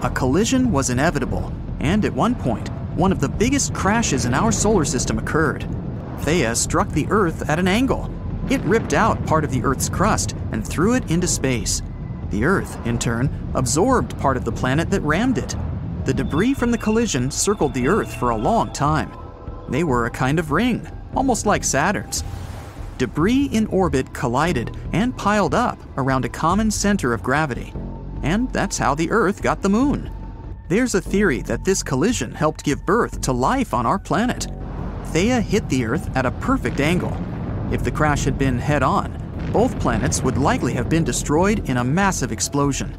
C: A collision was inevitable, and at one point, one of the biggest crashes in our solar system occurred. Theia struck the Earth at an angle. It ripped out part of the Earth's crust and threw it into space. The Earth, in turn, absorbed part of the planet that rammed it. The debris from the collision circled the Earth for a long time. They were a kind of ring, almost like Saturn's. Debris in orbit collided and piled up around a common center of gravity. And that's how the Earth got the moon. There's a theory that this collision helped give birth to life on our planet. Theia hit the Earth at a perfect angle. If the crash had been head-on, both planets would likely have been destroyed in a massive explosion.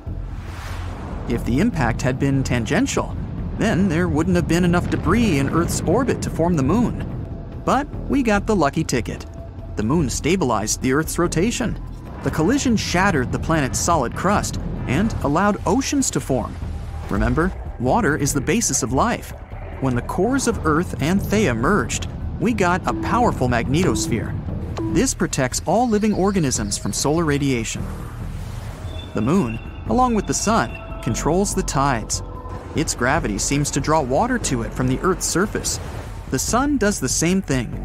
C: If the impact had been tangential, then there wouldn't have been enough debris in Earth's orbit to form the moon. But we got the lucky ticket. The moon stabilized the Earth's rotation. The collision shattered the planet's solid crust and allowed oceans to form. Remember, water is the basis of life. When the cores of Earth and Theia merged, we got a powerful magnetosphere. This protects all living organisms from solar radiation. The moon, along with the sun, controls the tides. Its gravity seems to draw water to it from the Earth's surface. The sun does the same thing.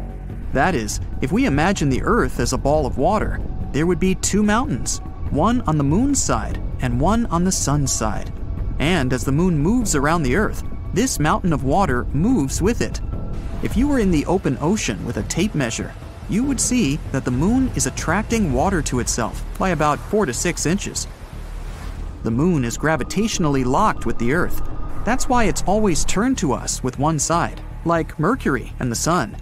C: That is, if we imagine the Earth as a ball of water, there would be two mountains, one on the moon's side and one on the sun's side. And as the moon moves around the Earth, this mountain of water moves with it. If you were in the open ocean with a tape measure, you would see that the moon is attracting water to itself by about 4 to 6 inches. The moon is gravitationally locked with the Earth. That's why it's always turned to us with one side, like Mercury and the sun.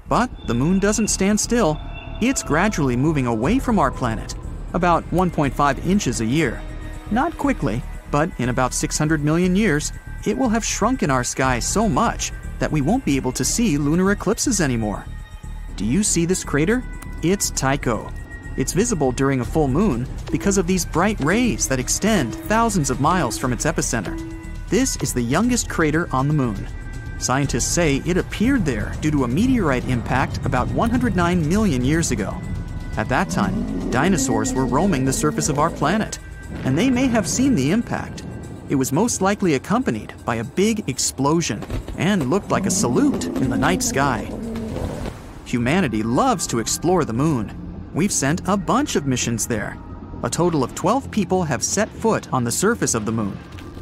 C: But the moon doesn't stand still. It's gradually moving away from our planet, about 1.5 inches a year. Not quickly, but in about 600 million years, it will have shrunk in our sky so much that we won't be able to see lunar eclipses anymore. Do you see this crater? It's Tycho. It's visible during a full moon because of these bright rays that extend thousands of miles from its epicenter. This is the youngest crater on the moon. Scientists say it appeared there due to a meteorite impact about 109 million years ago. At that time, dinosaurs were roaming the surface of our planet, and they may have seen the impact. It was most likely accompanied by a big explosion and looked like a salute in the night sky. Humanity loves to explore the moon. We've sent a bunch of missions there. A total of 12 people have set foot on the surface of the moon.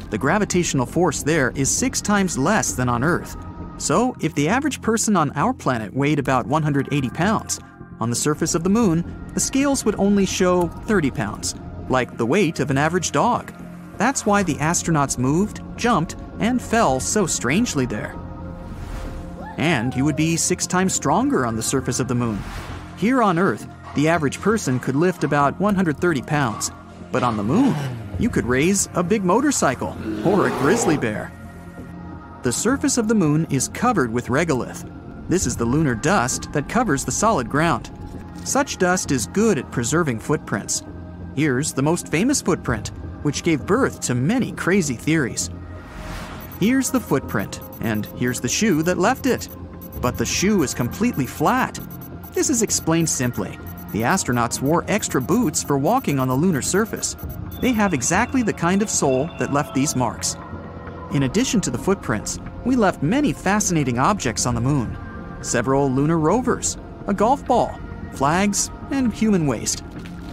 C: The gravitational force there is 6 times less than on Earth. So, if the average person on our planet weighed about 180 pounds, on the surface of the moon, the scales would only show 30 pounds, like the weight of an average dog. That's why the astronauts moved, jumped, and fell so strangely there. And you would be 6 times stronger on the surface of the moon. Here on Earth, the average person could lift about 130 pounds, but on the moon, you could raise a big motorcycle or a grizzly bear. The surface of the moon is covered with regolith. This is the lunar dust that covers the solid ground. Such dust is good at preserving footprints. Here's the most famous footprint, which gave birth to many crazy theories. Here's the footprint, and here's the shoe that left it. But the shoe is completely flat. This is explained simply. The astronauts wore extra boots for walking on the lunar surface. They have exactly the kind of sole that left these marks. In addition to the footprints, we left many fascinating objects on the moon. Several lunar rovers, a golf ball, flags, and human waste.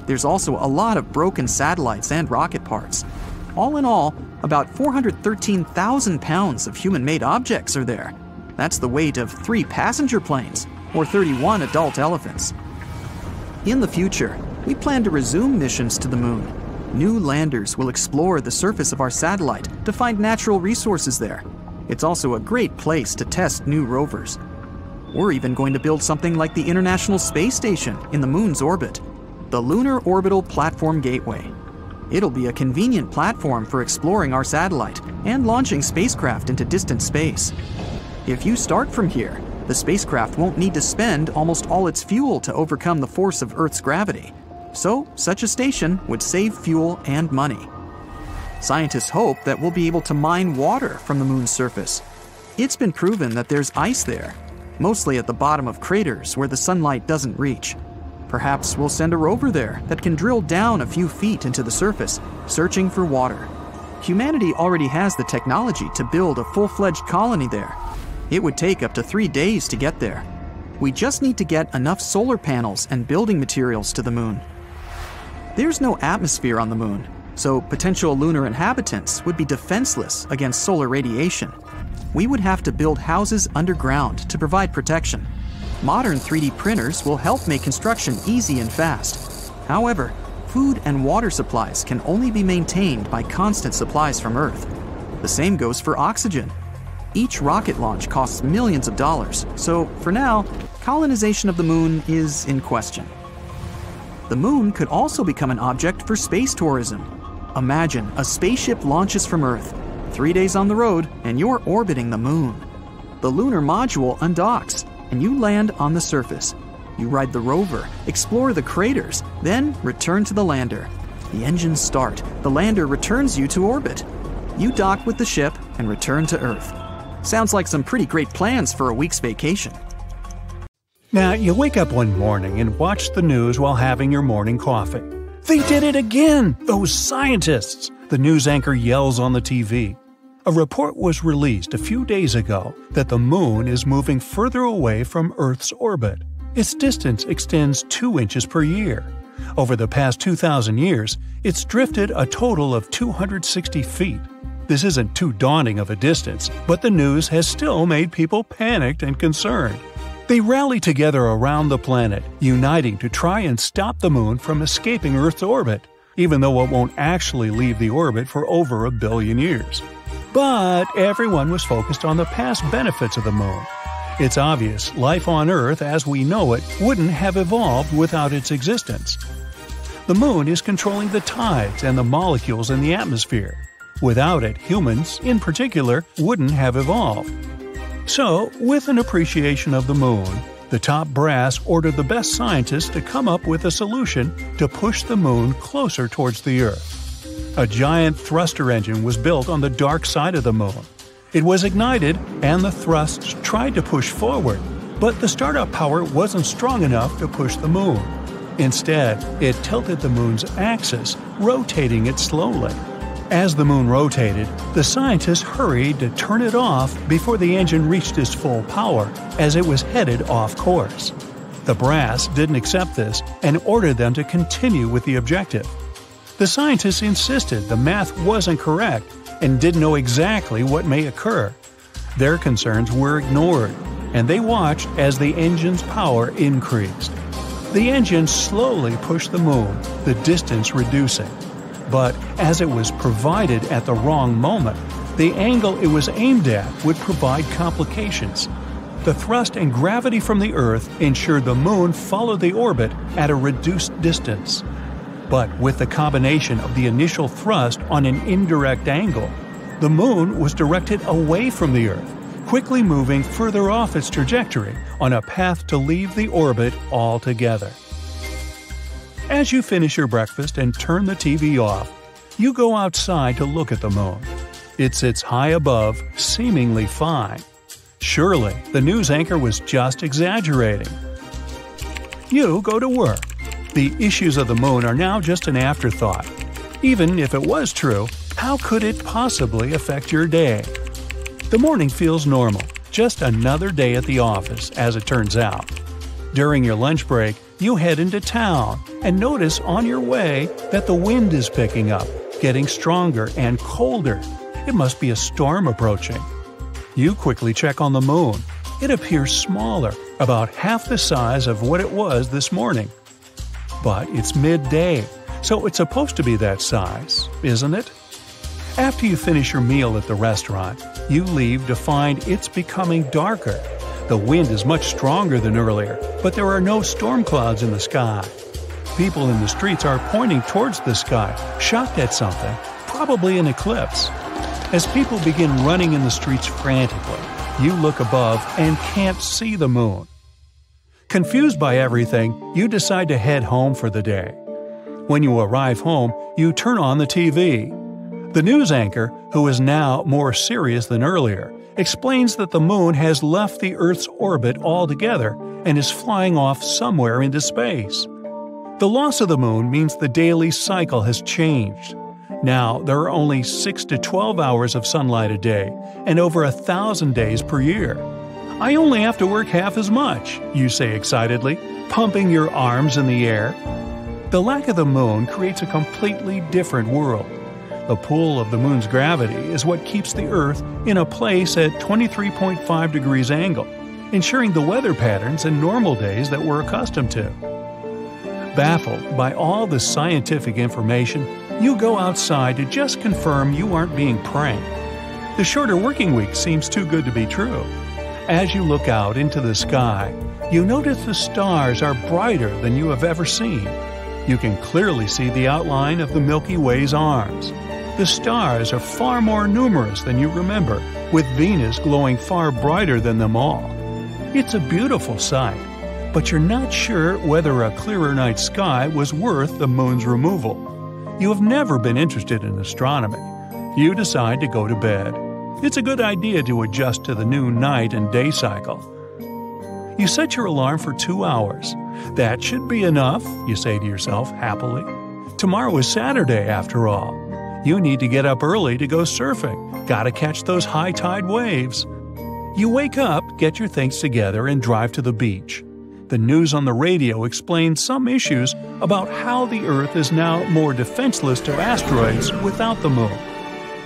C: There's also a lot of broken satellites and rocket parts. All in all, about 413,000 pounds of human-made objects are there. That's the weight of 3 passenger planes, or 31 adult elephants. In the future, we plan to resume missions to the moon. New landers will explore the surface of our satellite to find natural resources there. It's also a great place to test new rovers. We're even going to build something like the International Space Station in the moon's orbit, the Lunar Orbital Platform Gateway. It'll be a convenient platform for exploring our satellite and launching spacecraft into distant space. If you start from here, the spacecraft won't need to spend almost all its fuel to overcome the force of Earth's gravity. So, such a station would save fuel and money. Scientists hope that we'll be able to mine water from the moon's surface. It's been proven that there's ice there, mostly at the bottom of craters where the sunlight doesn't reach. Perhaps we'll send a rover there that can drill down a few feet into the surface, searching for water. Humanity already has the technology to build a full-fledged colony there. It would take up to 3 days to get there. We just need to get enough solar panels and building materials to the moon. There's no atmosphere on the moon, so potential lunar inhabitants would be defenseless against solar radiation. We would have to build houses underground to provide protection. Modern 3D printers will help make construction easy and fast. However, food and water supplies can only be maintained by constant supplies from Earth. The same goes for oxygen. Each rocket launch costs millions of dollars, so for now, colonization of the moon is in question. The moon could also become an object for space tourism. Imagine a spaceship launches from Earth. 3 days on the road, and you're orbiting the moon. The lunar module undocks, and you land on the surface. You ride the rover, explore the craters, then return to the lander. The engines start. The lander returns you to orbit. You dock with the ship and return to Earth. Sounds like some pretty great plans for a week's vacation.
A: Now, you wake up one morning and watch the news while having your morning coffee. They did it again! Those scientists! The news anchor yells on the TV. A report was released a few days ago that the moon is moving further away from Earth's orbit. Its distance extends 2 inches per year. Over the past 2,000 years, it's drifted a total of 260 feet. This isn't too daunting of a distance, but the news has still made people panicked and concerned. They rally together around the planet, uniting to try and stop the moon from escaping Earth's orbit, even though it won't actually leave the orbit for over 1 billion years. But everyone was focused on the past benefits of the moon. It's obvious life on Earth as we know it wouldn't have evolved without its existence. The moon is controlling the tides and the molecules in the atmosphere. Without it, humans, in particular, wouldn't have evolved. So, with an appreciation of the moon, the top brass ordered the best scientists to come up with a solution to push the moon closer towards the Earth. A giant thruster engine was built on the dark side of the moon. It was ignited, and the thrusts tried to push forward, but the startup power wasn't strong enough to push the moon. Instead, it tilted the moon's axis, rotating it slowly. As the moon rotated, the scientists hurried to turn it off before the engine reached its full power, as it was headed off course. The brass didn't accept this and ordered them to continue with the objective. The scientists insisted the math wasn't correct and didn't know exactly what may occur. Their concerns were ignored, and they watched as the engine's power increased. The engine slowly pushed the moon, the distance reducing. But as it was provided at the wrong moment, the angle it was aimed at would provide complications. The thrust and gravity from the Earth ensured the moon followed the orbit at a reduced distance. But with the combination of the initial thrust on an indirect angle, the moon was directed away from the Earth, quickly moving further off its trajectory on a path to leave the orbit altogether. As you finish your breakfast and turn the TV off, you go outside to look at the moon. It sits high above, seemingly fine. Surely, the news anchor was just exaggerating. You go to work. The issues of the moon are now just an afterthought. Even if it was true, how could it possibly affect your day? The morning feels normal, just another day at the office, as it turns out. During your lunch break, you head into town and notice on your way that the wind is picking up, getting stronger and colder. It must be a storm approaching. You quickly check on the moon. It appears smaller, about half the size of what it was this morning. But it's midday, so it's supposed to be that size, isn't it? After you finish your meal at the restaurant, you leave to find it's becoming darker. The wind is much stronger than earlier, but there are no storm clouds in the sky. People in the streets are pointing towards the sky, shocked at something, probably an eclipse. As people begin running in the streets frantically, you look above and can't see the moon. Confused by everything, you decide to head home for the day. When you arrive home, you turn on the TV. The news anchor, who is now more serious than earlier, explains that the moon has left the Earth's orbit altogether and is flying off somewhere into space. The loss of the moon means the daily cycle has changed. Now, there are only 6 to 12 hours of sunlight a day and over 1,000 days per year. I only have to work half as much, you say excitedly, pumping your arms in the air. The lack of the moon creates a completely different world. The pull of the moon's gravity is what keeps the Earth in a place at 23.5 degrees angle, ensuring the weather patterns and normal days that we're accustomed to. Baffled by all the scientific information, you go outside to just confirm you aren't being pranked. The shorter working week seems too good to be true. As you look out into the sky, you notice the stars are brighter than you have ever seen. You can clearly see the outline of the Milky Way's arms. The stars are far more numerous than you remember, with Venus glowing far brighter than them all. It's a beautiful sight, but you're not sure whether a clearer night sky was worth the moon's removal. You have never been interested in astronomy. You decide to go to bed. It's a good idea to adjust to the new night and day cycle. You set your alarm for 2 hours. That should be enough, you say to yourself happily. Tomorrow is Saturday, after all. You need to get up early to go surfing. Gotta catch those high tide waves. You wake up, get your things together, and drive to the beach. The news on the radio explains some issues about how the Earth is now more defenseless to asteroids without the moon.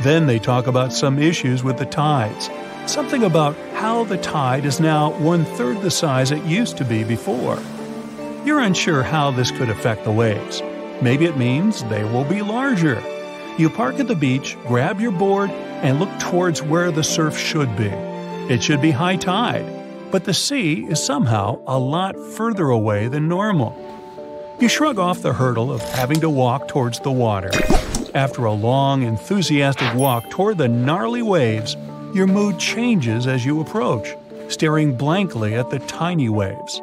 A: Then they talk about some issues with the tides. Something about how the tide is now 1/3 the size it used to be before. You're unsure how this could affect the waves. Maybe it means they will be larger. You park at the beach, grab your board, and look towards where the surf should be. It should be high tide, but the sea is somehow a lot further away than normal. You shrug off the hurdle of having to walk towards the water. After a long, enthusiastic walk toward the gnarly waves, your mood changes as you approach, staring blankly at the tiny waves.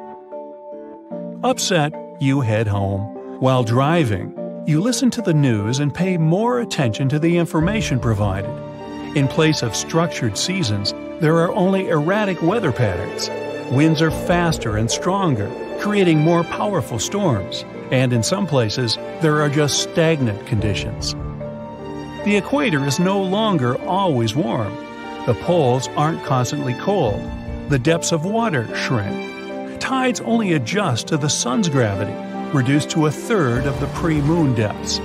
A: Upset, you head home. While driving, you listen to the news and pay more attention to the information provided. In place of structured seasons, there are only erratic weather patterns. Winds are faster and stronger, creating more powerful storms, and in some places, there are just stagnant conditions. The equator is no longer always warm. The poles aren't constantly cold. The depths of water shrink. Tides only adjust to the sun's gravity, reduced to 1/3 of the pre-moon depths.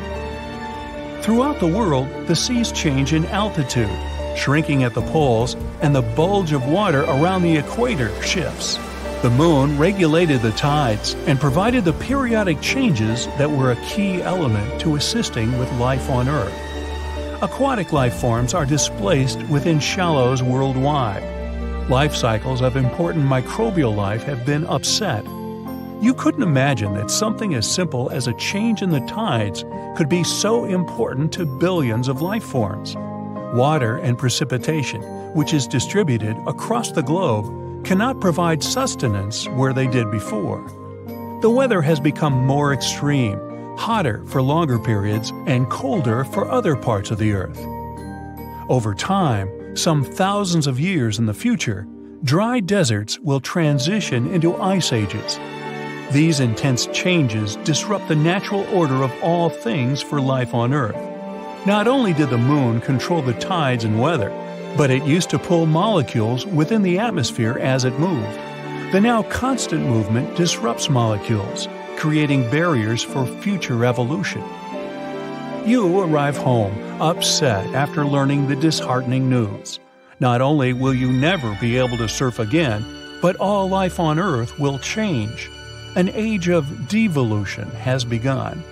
A: Throughout the world, the seas change in altitude, shrinking at the poles, and the bulge of water around the equator shifts. The moon regulated the tides and provided the periodic changes that were a key element to assisting with life on Earth. Aquatic life forms are displaced within shallows worldwide. Life cycles of important microbial life have been upset. You couldn't imagine that something as simple as a change in the tides could be so important to billions of life forms. Water and precipitation, which is distributed across the globe, cannot provide sustenance where they did before. The weather has become more extreme, hotter for longer periods and colder for other parts of the Earth. Over time, some thousands of years in the future, dry deserts will transition into ice ages. These intense changes disrupt the natural order of all things for life on Earth. Not only did the moon control the tides and weather, but it used to pull molecules within the atmosphere as it moved. The now constant movement disrupts molecules, creating barriers for future evolution. You arrive home, upset after learning the disheartening news. Not only will you never be able to surf again, but all life on Earth will change. An age of devolution has begun.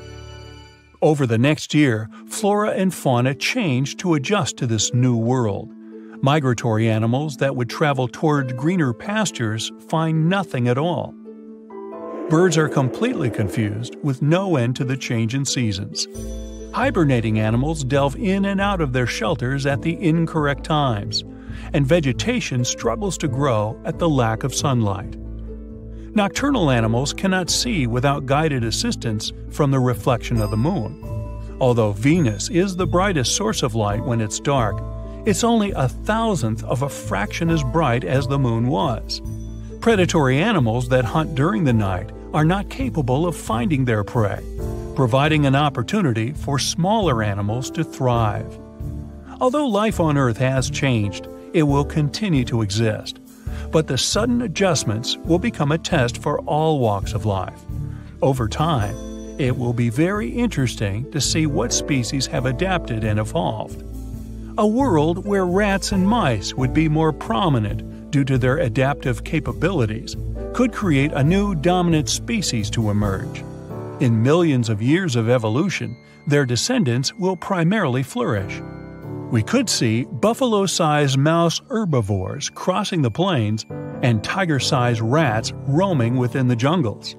A: Over the next year, flora and fauna change to adjust to this new world. Migratory animals that would travel toward greener pastures find nothing at all. Birds are completely confused, with no end to the change in seasons. Hibernating animals delve in and out of their shelters at the incorrect times, and vegetation struggles to grow at the lack of sunlight. Nocturnal animals cannot see without guided assistance from the reflection of the moon. Although Venus is the brightest source of light when it's dark, it's only 1,000th of a fraction as bright as the moon was. Predatory animals that hunt during the night are not capable of finding their prey, providing an opportunity for smaller animals to thrive. Although life on Earth has changed, it will continue to exist. But the sudden adjustments will become a test for all walks of life. Over time, it will be very interesting to see what species have adapted and evolved. A world where rats and mice would be more prominent due to their adaptive capabilities could create a new dominant species to emerge. In millions of years of evolution, their descendants will primarily flourish. We could see buffalo-sized mouse herbivores crossing the plains and tiger-sized rats roaming within the jungles.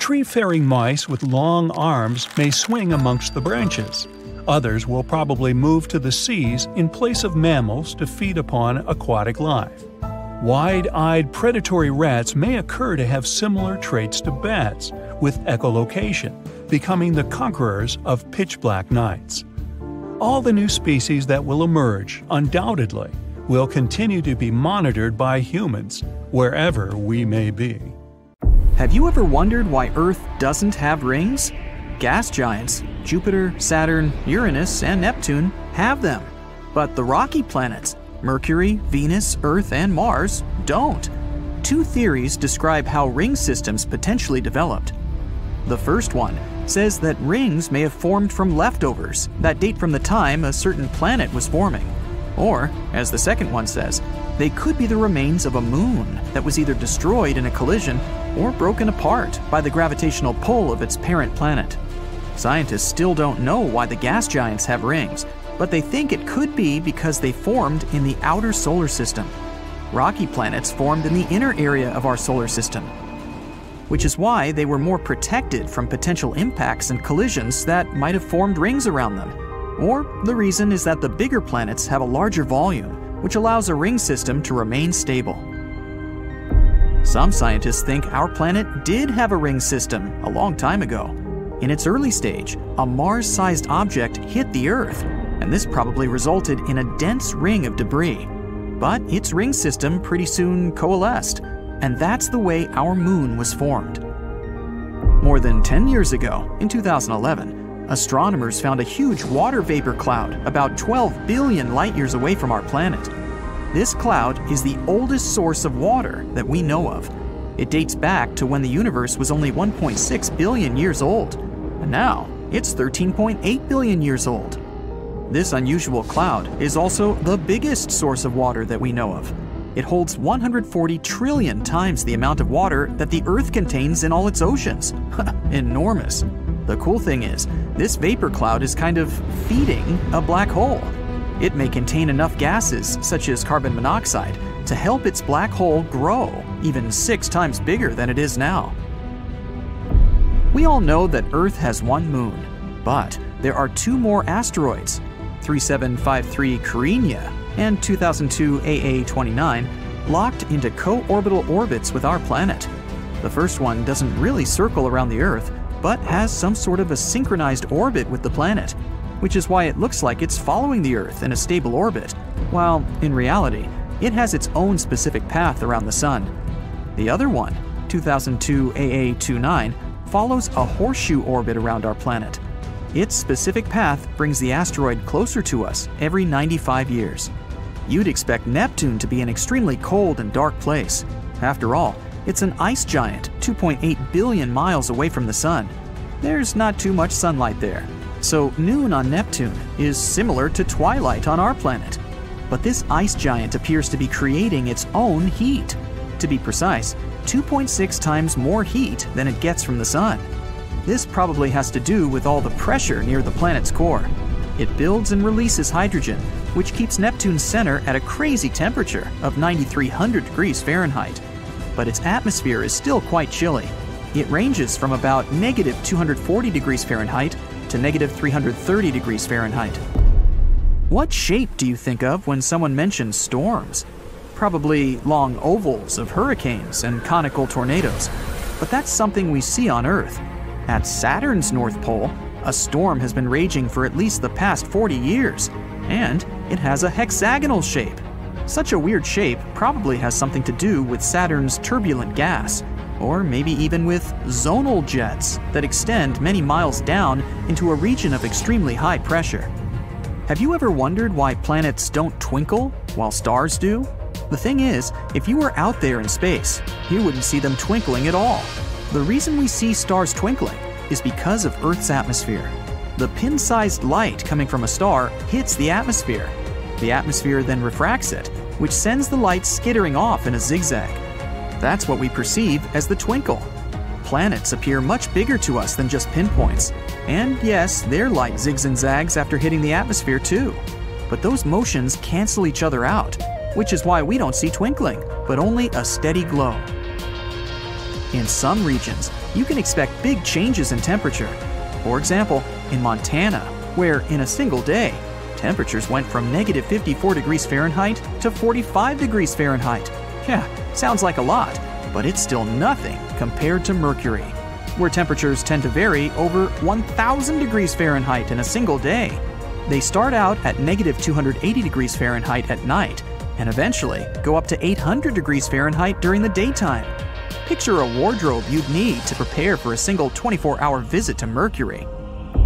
A: Tree-faring mice with long arms may swing amongst the branches. Others will probably move to the seas in place of mammals to feed upon aquatic life. Wide-eyed predatory rats may occur to have similar traits to bats, with echolocation, becoming the conquerors of pitch-black nights. All the new species that will emerge, undoubtedly, will continue to be monitored by humans, wherever we may be.
C: Have you ever wondered why Earth doesn't have rings? Gas giants, Jupiter, Saturn, Uranus, and Neptune, have them. But the rocky planets, Mercury, Venus, Earth, and Mars, don't. Two theories describe how ring systems potentially developed. The first one says that rings may have formed from leftovers that date from the time a certain planet was forming. Or, as the second one says, they could be the remains of a moon that was either destroyed in a collision or broken apart by the gravitational pull of its parent planet. Scientists still don't know why the gas giants have rings, but they think it could be because they formed in the outer solar system. Rocky planets formed in the inner area of our solar system, which is why they were more protected from potential impacts and collisions that might have formed rings around them. Or the reason is that the bigger planets have a larger volume, which allows a ring system to remain stable. Some scientists think our planet did have a ring system a long time ago. In its early stage, a Mars-sized object hit the Earth, and this probably resulted in a dense ring of debris. But its ring system pretty soon coalesced, and that's the way our moon was formed. More than 10 years ago, in 2011, astronomers found a huge water vapor cloud about 12 billion light-years away from our planet. This cloud is the oldest source of water that we know of. It dates back to when the universe was only 1.6 billion years old, and now it's 13.8 billion years old. This unusual cloud is also the biggest source of water that we know of. It holds 140 trillion times the amount of water that the Earth contains in all its oceans. Enormous. The cool thing is, this vapor cloud is kind of feeding a black hole. It may contain enough gases, such as carbon monoxide, to help its black hole grow even 6 times bigger than it is now. We all know that Earth has one moon, but there are 2 more asteroids, 3753 Carina and 2002 AA29, locked into co-orbital orbits with our planet. The first one doesn't really circle around the Earth, but has some sort of a synchronized orbit with the planet, which is why it looks like it's following the Earth in a stable orbit, while in reality, it has its own specific path around the Sun. The other one, 2002 AA29, follows a horseshoe orbit around our planet. Its specific path brings the asteroid closer to us every 95 years. You'd expect Neptune to be an extremely cold and dark place. After all, it's an ice giant 2.8 billion miles away from the Sun. There's not too much sunlight there, so noon on Neptune is similar to twilight on our planet. But this ice giant appears to be creating its own heat. To be precise, 2.6 times more heat than it gets from the Sun. This probably has to do with all the pressure near the planet's core. It builds and releases hydrogen, which keeps Neptune's center at a crazy temperature of 9,300 degrees Fahrenheit. But its atmosphere is still quite chilly. It ranges from about negative 240 degrees Fahrenheit to negative 330 degrees Fahrenheit. What shape do you think of when someone mentions storms? Probably long ovals of hurricanes and conical tornadoes. But that's something we see on Earth. At Saturn's North Pole, a storm has been raging for at least the past 40 years, and it has a hexagonal shape. Such a weird shape probably has something to do with Saturn's turbulent gas, or maybe even with zonal jets that extend many miles down into a region of extremely high pressure. Have you ever wondered why planets don't twinkle while stars do? The thing is, if you were out there in space, you wouldn't see them twinkling at all. The reason we see stars twinkling is because of Earth's atmosphere. The pin-sized light coming from a star hits the atmosphere. The atmosphere then refracts it, which sends the light skittering off in a zigzag. That's what we perceive as the twinkle. Planets appear much bigger to us than just pinpoints. And yes, their light zigs and zags after hitting the atmosphere too. But those motions cancel each other out, which is why we don't see twinkling, but only a steady glow. In some regions, you can expect big changes in temperature. For example, in Montana, where in a single day, temperatures went from negative 54 degrees Fahrenheit to 45 degrees Fahrenheit. Yeah, sounds like a lot, but it's still nothing compared to Mercury, where temperatures tend to vary over 1,000 degrees Fahrenheit in a single day. They start out at negative 280 degrees Fahrenheit at night and eventually go up to 800 degrees Fahrenheit during the daytime. Picture a wardrobe you'd need to prepare for a single 24-hour visit to Mercury.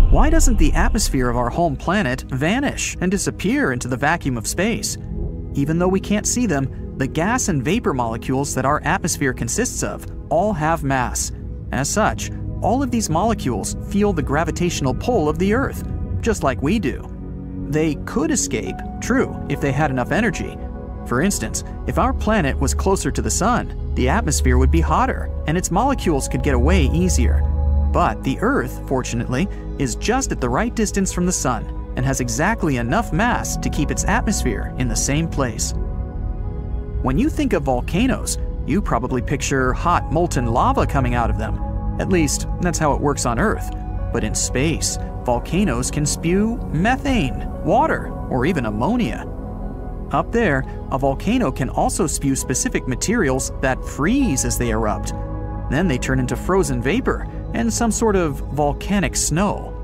C: Why doesn't the atmosphere of our home planet vanish and disappear into the vacuum of space? Even though we can't see them, the gas and vapor molecules that our atmosphere consists of all have mass. As such, all of these molecules feel the gravitational pull of the Earth, just like we do. They could escape, true, if they had enough energy. For instance, if our planet was closer to the Sun, the atmosphere would be hotter and its molecules could get away easier. But the Earth, fortunately, is just at the right distance from the Sun and has exactly enough mass to keep its atmosphere in the same place. When you think of volcanoes, you probably picture hot molten lava coming out of them. At least, that's how it works on Earth. But in space, volcanoes can spew methane, water, or even ammonia. Up there, a volcano can also spew specific materials that freeze as they erupt. Then they turn into frozen vapor and some sort of volcanic snow.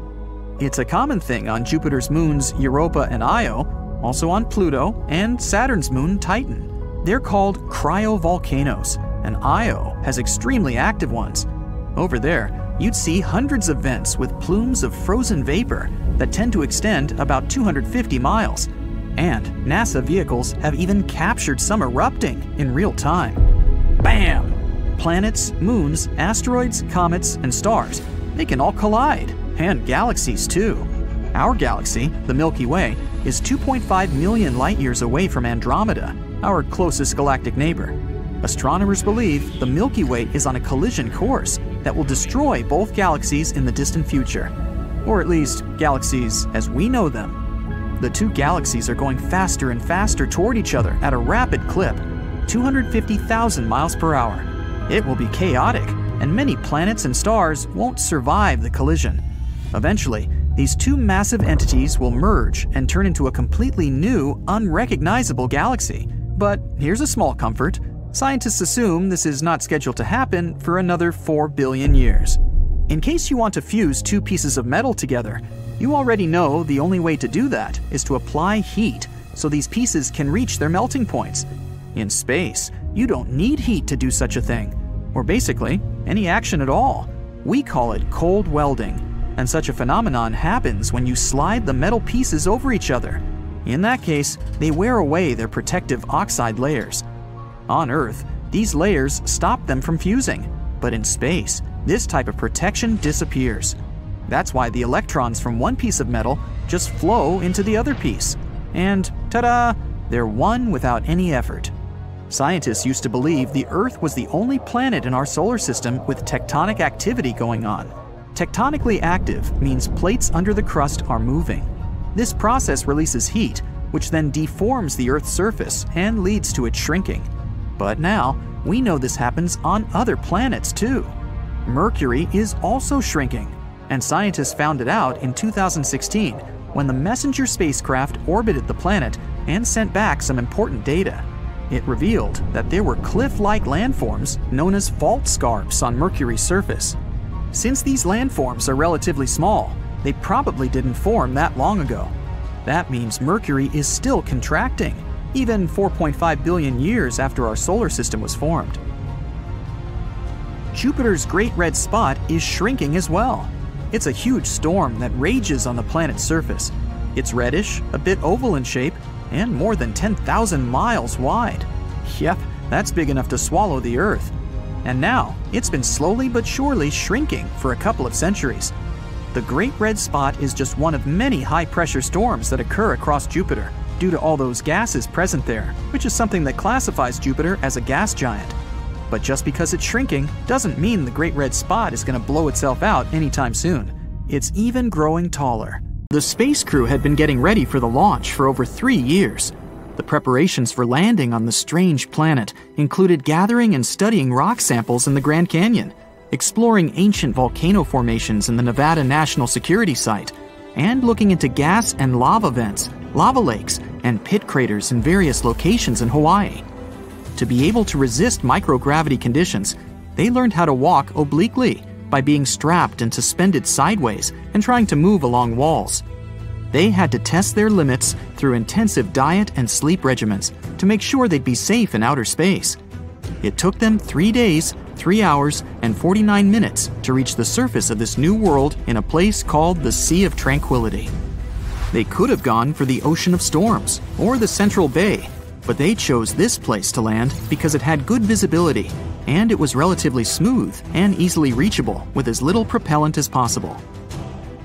C: It's a common thing on Jupiter's moons Europa and Io, also on Pluto and Saturn's moon Titan. They're called cryovolcanoes, and Io has extremely active ones. Over there, you'd see hundreds of vents with plumes of frozen vapor that tend to extend about 250 miles. And NASA vehicles have even captured some erupting in real time. Bam! Planets, moons, asteroids, comets, and stars, they can all collide, and galaxies too. Our galaxy, the Milky Way, is 2.5 million light-years away from Andromeda, our closest galactic neighbor. Astronomers believe the Milky Way is on a collision course that will destroy both galaxies in the distant future, or at least galaxies as we know them. The two galaxies are going faster and faster toward each other at a rapid clip, 250,000 miles per hour. It will be chaotic, and many planets and stars won't survive the collision. Eventually, these two massive entities will merge and turn into a completely new, unrecognizable galaxy. But here's a small comfort. Scientists assume this is not scheduled to happen for another 4 billion years. In case you want to fuse two pieces of metal together, you already know the only way to do that is to apply heat so these pieces can reach their melting points. In space, you don't need heat to do such a thing, or basically any action at all. We call it cold welding, and such a phenomenon happens when you slide the metal pieces over each other. In that case, they wear away their protective oxide layers. On Earth, these layers stop them from fusing, but in space, this type of protection disappears. That's why the electrons from one piece of metal just flow into the other piece. And ta-da! They're one without any effort. Scientists used to believe the Earth was the only planet in our solar system with tectonic activity going on. Tectonically active means plates under the crust are moving. This process releases heat, which then deforms the Earth's surface and leads to its shrinking. But now, we know this happens on other planets too. Mercury is also shrinking, and scientists found it out in 2016 when the Messenger spacecraft orbited the planet and sent back some important data. It revealed that there were cliff-like landforms known as fault scarps on Mercury's surface. Since these landforms are relatively small, they probably didn't form that long ago. That means Mercury is still contracting, even 4.5 billion years after our solar system was formed. Jupiter's Great Red Spot is shrinking as well. It's a huge storm that rages on the planet's surface. It's reddish, a bit oval in shape, and more than 10,000 miles wide. Yep, that's big enough to swallow the Earth. And now, it's been slowly but surely shrinking for a couple of centuries. The Great Red Spot is just one of many high-pressure storms that occur across Jupiter due to all those gases present there, which is something that classifies Jupiter as a gas giant. But just because it's shrinking doesn't mean the Great Red Spot is going to blow itself out anytime soon. It's even growing taller. The space crew had been getting ready for the launch for over 3 years. The preparations for landing on the strange planet included gathering and studying rock samples in the Grand Canyon. exploring ancient volcano formations in the Nevada National Security Site, and looking into gas and lava vents, lava lakes, and pit craters in various locations in Hawaii. To be able to resist microgravity conditions, they learned how to walk obliquely by being strapped and suspended sideways and trying to move along walls. They had to test their limits through intensive diet and sleep regimens to make sure they'd be safe in outer space. It took them 3 days, 3 hours, and 49 minutes to reach the surface of this new world in a place called the Sea of Tranquility. They could have gone for the Ocean of Storms or the Central Bay, but they chose this place to land because it had good visibility and it was relatively smooth and easily reachable with as little propellant as possible.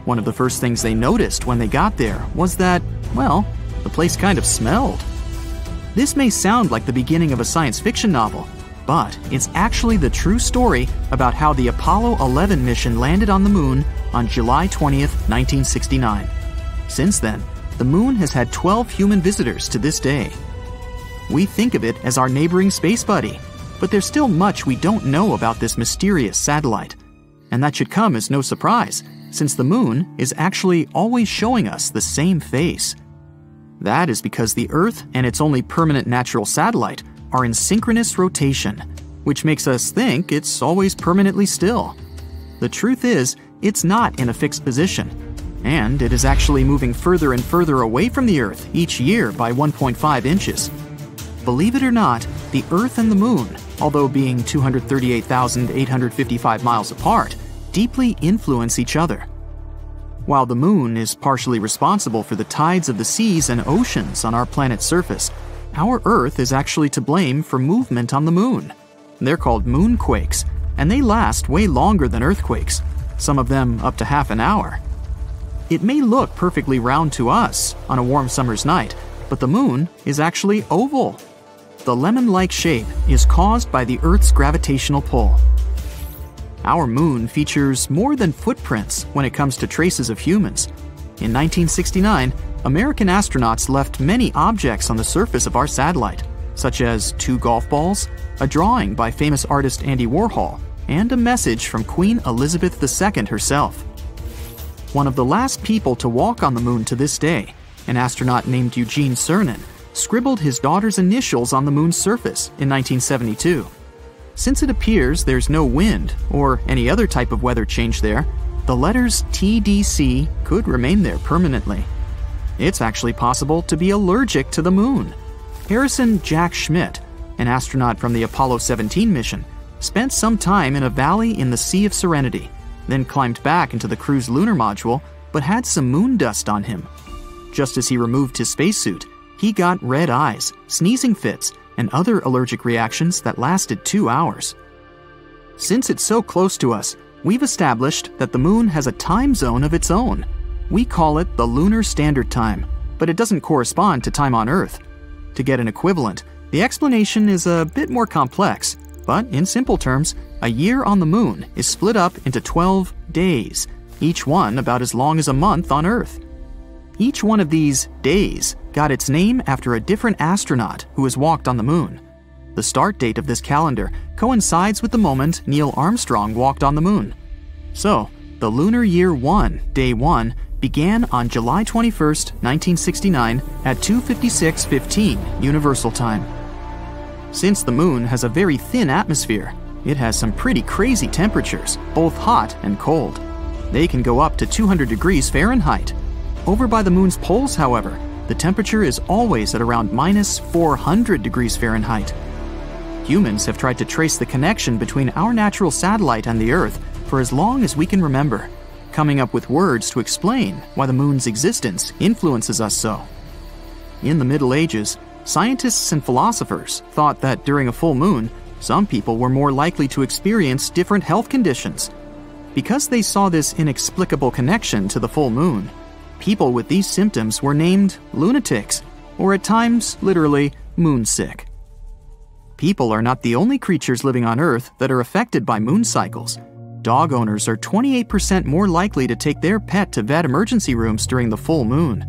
C: One of the first things they noticed when they got there was that, well, the place kind of smelled. This may sound like the beginning of a science fiction novel, but it's actually the true story about how the Apollo 11 mission landed on the moon on July 20th, 1969. Since then, the moon has had 12 human visitors to this day. We think of it as our neighboring space buddy, but there's still much we don't know about this mysterious satellite. And that should come as no surprise, since the moon is actually always showing us the same face. That is because the Earth and its only permanent natural satellite are in synchronous rotation, which makes us think it's always permanently still. The truth is, it's not in a fixed position, and it is actually moving further and further away from the Earth each year by 1.5 inches. Believe it or not, the Earth and the Moon, although being 238,855 miles apart, deeply influence each other. While the Moon is partially responsible for the tides of the seas and oceans on our planet's surface, our Earth is actually to blame for movement on the Moon. They're called Moonquakes, and they last way longer than earthquakes, some of them up to half an hour. It may look perfectly round to us on a warm summer's night, but the Moon is actually oval. The lemon-like shape is caused by the Earth's gravitational pull. Our moon features more than footprints when it comes to traces of humans. In 1969, American astronauts left many objects on the surface of our satellite, such as 2 golf balls, a drawing by famous artist Andy Warhol, and a message from Queen Elizabeth II herself. One of the last people to walk on the moon to this day, an astronaut named Eugene Cernan, scribbled his daughter's initials on the moon's surface in 1972. Since it appears there's no wind or any other type of weather change there, the letters TDC could remain there permanently. It's actually possible to be allergic to the moon. Harrison Jack Schmitt, an astronaut from the Apollo 17 mission, spent some time in a valley in the Sea of Serenity, then climbed back into the crew's lunar module, but had some moon dust on him. Just as he removed his spacesuit, he got red eyes, sneezing fits, and other allergic reactions that lasted 2 hours. Since it's so close to us, we've established that the moon has a time zone of its own. We call it the Lunar Standard Time, but it doesn't correspond to time on Earth. To get an equivalent, the explanation is a bit more complex, but in simple terms, a year on the moon is split up into 12 days, each one about as long as a month on Earth. Each one of these days got its name after a different astronaut who has walked on the moon. The start date of this calendar coincides with the moment Neil Armstrong walked on the moon. So, the Lunar Year 1, Day 1, began on July 21st, 1969 at 2:56:15 Universal Time. Since the moon has a very thin atmosphere, it has some pretty crazy temperatures, both hot and cold. They can go up to 200 degrees Fahrenheit. Over by the moon's poles, however, the temperature is always at around -400 degrees Fahrenheit. Humans have tried to trace the connection between our natural satellite and the Earth for as long as we can remember, coming up with words to explain why the moon's existence influences us so. In the Middle Ages, scientists and philosophers thought that during a full moon, some people were more likely to experience different health conditions. Because they saw this inexplicable connection to the full moon, people with these symptoms were named lunatics, or at times, literally, moonsick. People are not the only creatures living on Earth that are affected by moon cycles. Dog owners are 28% more likely to take their pet to vet emergency rooms during the full moon.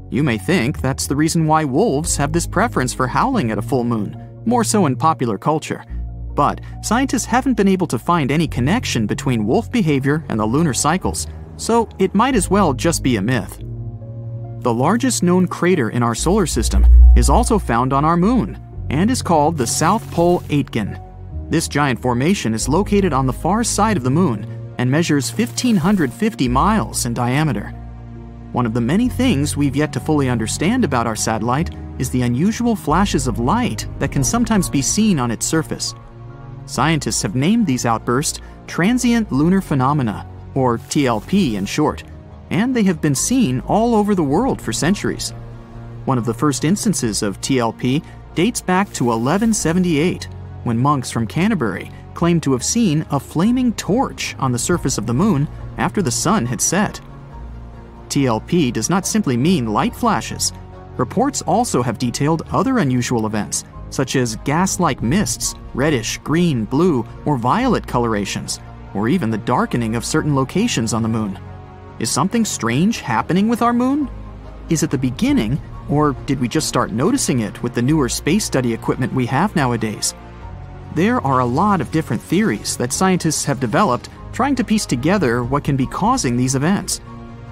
C: You may think that's the reason why wolves have this preference for howling at a full moon, more so in popular culture. But scientists haven't been able to find any connection between wolf behavior and the lunar cycles, so it might as well just be a myth. The largest known crater in our solar system is also found on our moon and is called the South Pole Aitken. This giant formation is located on the far side of the moon and measures 1,550 miles in diameter. One of the many things we've yet to fully understand about our satellite is the unusual flashes of light that can sometimes be seen on its surface. Scientists have named these outbursts transient lunar phenomena, or TLP in short, and they have been seen all over the world for centuries. One of the first instances of TLP dates back to 1178, when monks from Canterbury claimed to have seen a flaming torch on the surface of the moon after the sun had set. TLP does not simply mean light flashes. Reports also have detailed other unusual events, such as gas-like mists, reddish, green, blue, or violet colorations, or even the darkening of certain locations on the moon. Is something strange happening with our moon? Is it the beginning, or did we just start noticing it with the newer space study equipment we have nowadays? There are a lot of different theories that scientists have developed trying to piece together what can be causing these events.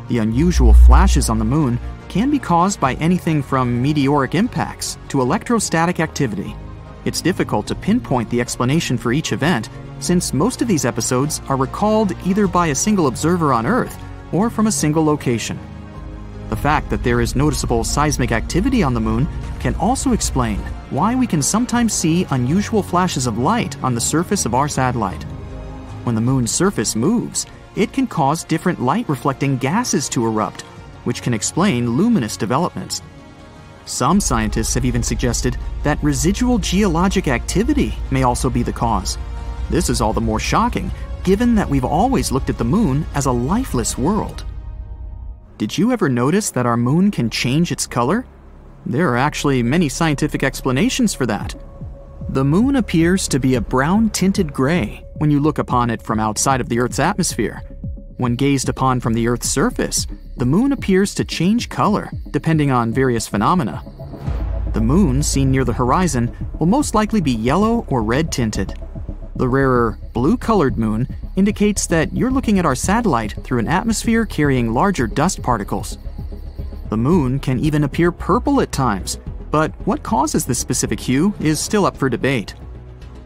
C: The unusual flashes on the moon can be caused by anything from meteoric impacts to electrostatic activity. It's difficult to pinpoint the explanation for each event, since most of these episodes are recalled either by a single observer on Earth or from a single location. The fact that there is noticeable seismic activity on the moon can also explain why we can sometimes see unusual flashes of light on the surface of our satellite. When the moon's surface moves, it can cause different light-reflecting gases to erupt, which can explain luminous developments. Some scientists have even suggested that residual geologic activity may also be the cause. This is all the more shocking, given that we've always looked at the moon as a lifeless world. Did you ever notice that our moon can change its color? There are actually many scientific explanations for that. The moon appears to be a brown-tinted gray when you look upon it from outside of the Earth's atmosphere. When gazed upon from the Earth's surface, the moon appears to change color depending on various phenomena. The moon seen near the horizon will most likely be yellow or red-tinted. The rarer, blue-colored moon indicates that you're looking at our satellite through an atmosphere carrying larger dust particles. The moon can even appear purple at times, but what causes this specific hue is still up for debate.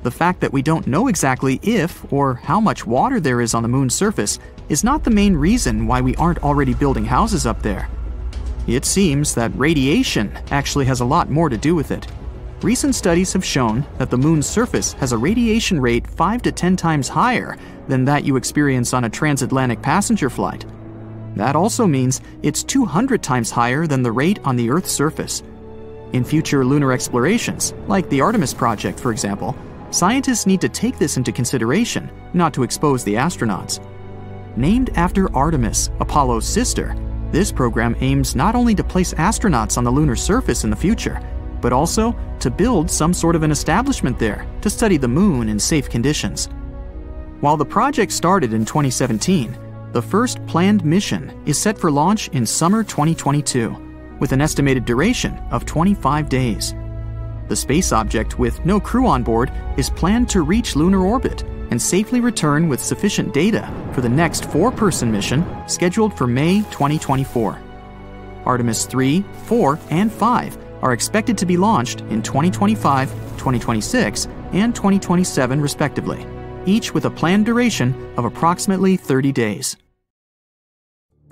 C: The fact that we don't know exactly if or how much water there is on the moon's surface is not the main reason why we aren't already building houses up there. It seems that radiation actually has a lot more to do with it. Recent studies have shown that the moon's surface has a radiation rate 5 to 10 times higher than that you experience on a transatlantic passenger flight. That also means it's 200 times higher than the rate on the Earth's surface. In future lunar explorations, like the Artemis project for example, scientists need to take this into consideration, not to expose the astronauts. Named after Artemis, Apollo's sister, this program aims not only to place astronauts on the lunar surface in the future, but also to build some sort of an establishment there to study the moon in safe conditions. While the project started in 2017, the first planned mission is set for launch in summer 2022, with an estimated duration of 25 days. The space object, with no crew on board, is planned to reach lunar orbit and safely return with sufficient data for the next 4-person mission scheduled for May 2024. Artemis 3, 4, and 5 are expected to be launched in 2025, 2026, and 2027 respectively, each with a planned duration of approximately 30 days.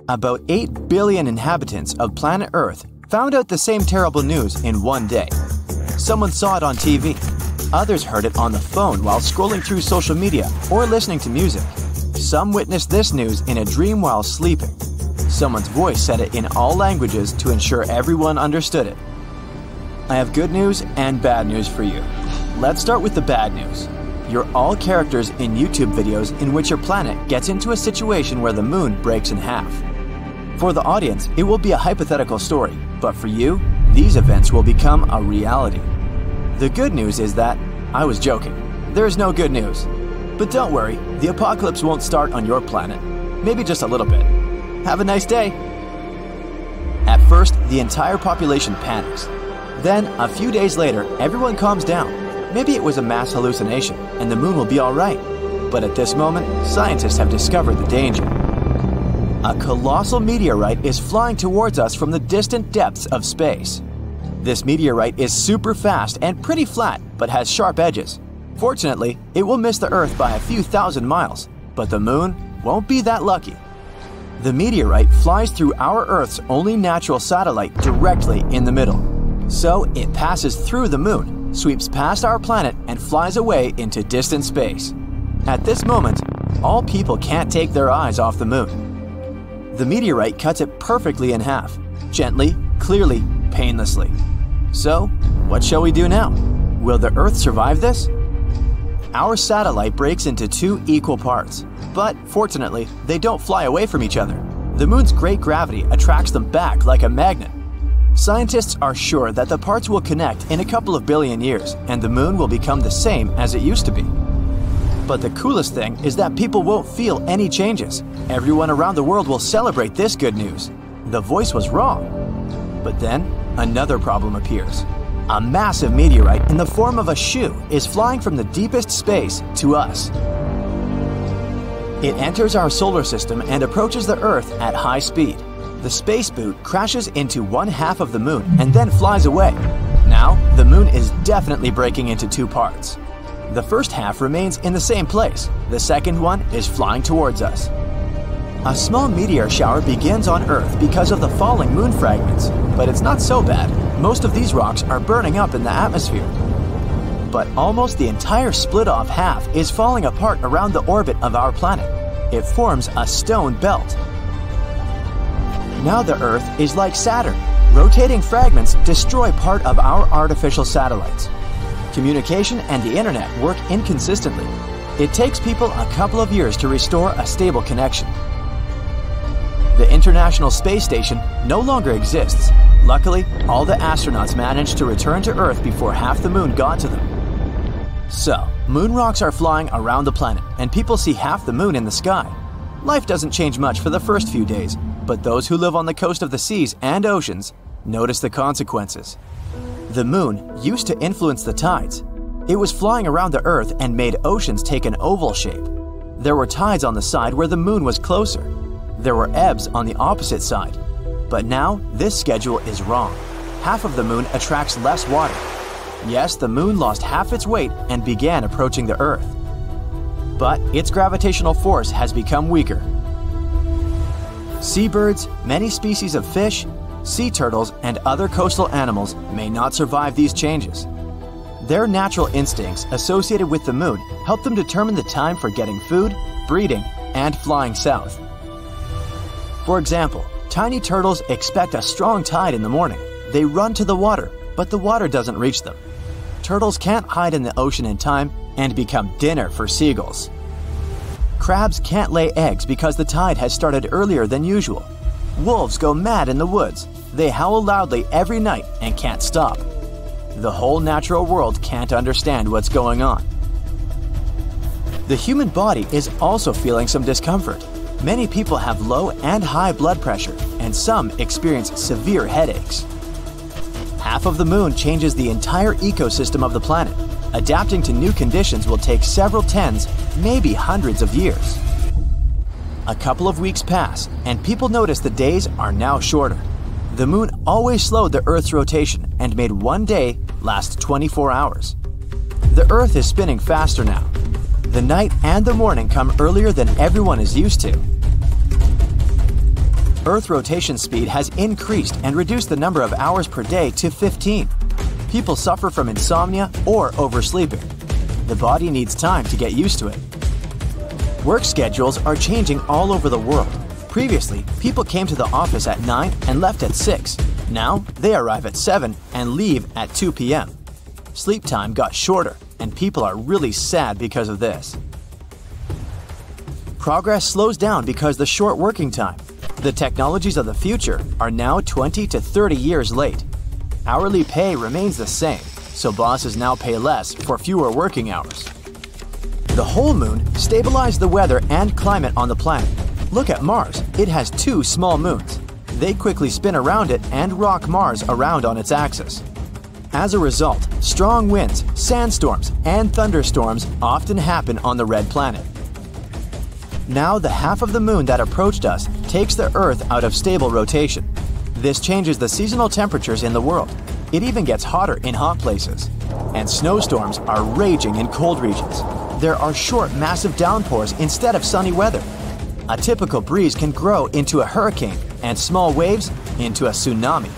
B: About 8 billion inhabitants of planet Earth found out the same terrible news in one day. Someone saw it on TV. Others heard it on the phone while scrolling through social media or listening to music. Some witnessed this news in a dream while sleeping. Someone's voice said it in all languages to ensure everyone understood it. I have good news and bad news for you. Let's start with the bad news. You're all characters in YouTube videos in which your planet gets into a situation where the moon breaks in half. For the audience, it will be a hypothetical story, but for you, these events will become a reality. The good news is that I was joking. There's no good news. But don't worry, the apocalypse won't start on your planet. Maybe just a little bit. Have a nice day. At first, the entire population panics. Then, a few days later, everyone calms down. maybe it was a mass hallucination and the moon will be all right. But at this moment, scientists have discovered the danger. A colossal meteorite is flying towards us from the distant depths of space. This meteorite is super fast and pretty flat, but has sharp edges. Fortunately, it will miss the Earth by a few thousand miles, but the moon won't be that lucky. The meteorite flies through our Earth's only natural satellite directly in the middle. So it passes through the moon, sweeps past our planet, and flies away into distant space. At this moment, all people can't take their eyes off the moon. The meteorite cuts it perfectly in half, gently, clearly, painlessly. So, what shall we do now? Will the Earth survive this? Our satellite breaks into 2 equal parts, but fortunately, they don't fly away from each other. The moon's great gravity attracts them back like a magnet. Scientists are sure that the parts will connect in a couple of billion years, and the moon will become the same as it used to be. But the coolest thing is that people won't feel any changes. Everyone around the world will celebrate this good news. The voice was wrong. But then, another problem appears. A massive meteorite in the form of a shoe is flying from the deepest space to us. It enters our solar system and approaches the Earth at high speed. The space boot crashes into one half of the moon and then flies away. Now, the moon is definitely breaking into 2 parts. The first half remains in the same place. The second one is flying towards us. A small meteor shower begins on Earth because of the falling moon fragments, but it's not so bad. Most of these rocks are burning up in the atmosphere. But almost the entire split-off half is falling apart around the orbit of our planet. It forms a stone belt. Now the Earth is like Saturn. Rotating fragments destroy part of our artificial satellites. Communication and the internet work inconsistently. It takes people a couple of years to restore a stable connection. The International Space Station no longer exists. Luckily, all the astronauts managed to return to Earth before half the moon got to them. So, moon rocks are flying around the planet, and people see half the moon in the sky. Life doesn't change much for the first few days, but those who live on the coast of the seas and oceans notice the consequences. The moon used to influence the tides. It was flying around the Earth and made oceans take an oval shape. There were tides on the side where the moon was closer. There were ebbs on the opposite side. But now, this schedule is wrong. Half of the moon attracts less water. Yes, the moon lost half its weight and began approaching the Earth. But its gravitational force has become weaker. Seabirds, many species of fish, sea turtles, and other coastal animals may not survive these changes. Their natural instincts associated with the moon help them determine the time for getting food, breeding, and flying south. For example, tiny turtles expect a strong tide in the morning. They run to the water, but the water doesn't reach them. Turtles can't hide in the ocean in time and become dinner for seagulls. Crabs can't lay eggs because the tide has started earlier than usual. Wolves go mad in the woods. They howl loudly every night and can't stop. The whole natural world can't understand what's going on. The human body is also feeling some discomfort. Many people have low and high blood pressure, and some experience severe headaches. Half of the moon changes the entire ecosystem of the planet. Adapting to new conditions will take several tens, maybe hundreds of years. A couple of weeks pass, and people notice the days are now shorter. The moon always slowed the Earth's rotation and made one day last 24 hours. The Earth is spinning faster now. The night and the morning come earlier than everyone is used to. Earth rotation speed has increased and reduced the number of hours per day to 15. People suffer from insomnia or oversleeping. The body needs time to get used to it. Work schedules are changing all over the world. Previously, people came to the office at 9 and left at 6. Now, they arrive at 7 and leave at 2 p.m. Sleep time got shorter, and people are really sad because of this. Progress slows down because the short working time. The technologies of the future are now 20 to 30 years late. Hourly pay remains the same, so bosses now pay less for fewer working hours. The whole moon stabilized the weather and climate on the planet. Look at Mars. It has 2 small moons. They quickly spin around it and rock Mars around on its axis. As a result, strong winds, sandstorms, and thunderstorms often happen on the red planet. Now, the half of the moon that approached us takes the Earth out of stable rotation. This changes the seasonal temperatures in the world. It even gets hotter in hot places. And snowstorms are raging in cold regions. There are short, massive downpours instead of sunny weather. A typical breeze can grow into a hurricane and small waves into a tsunami.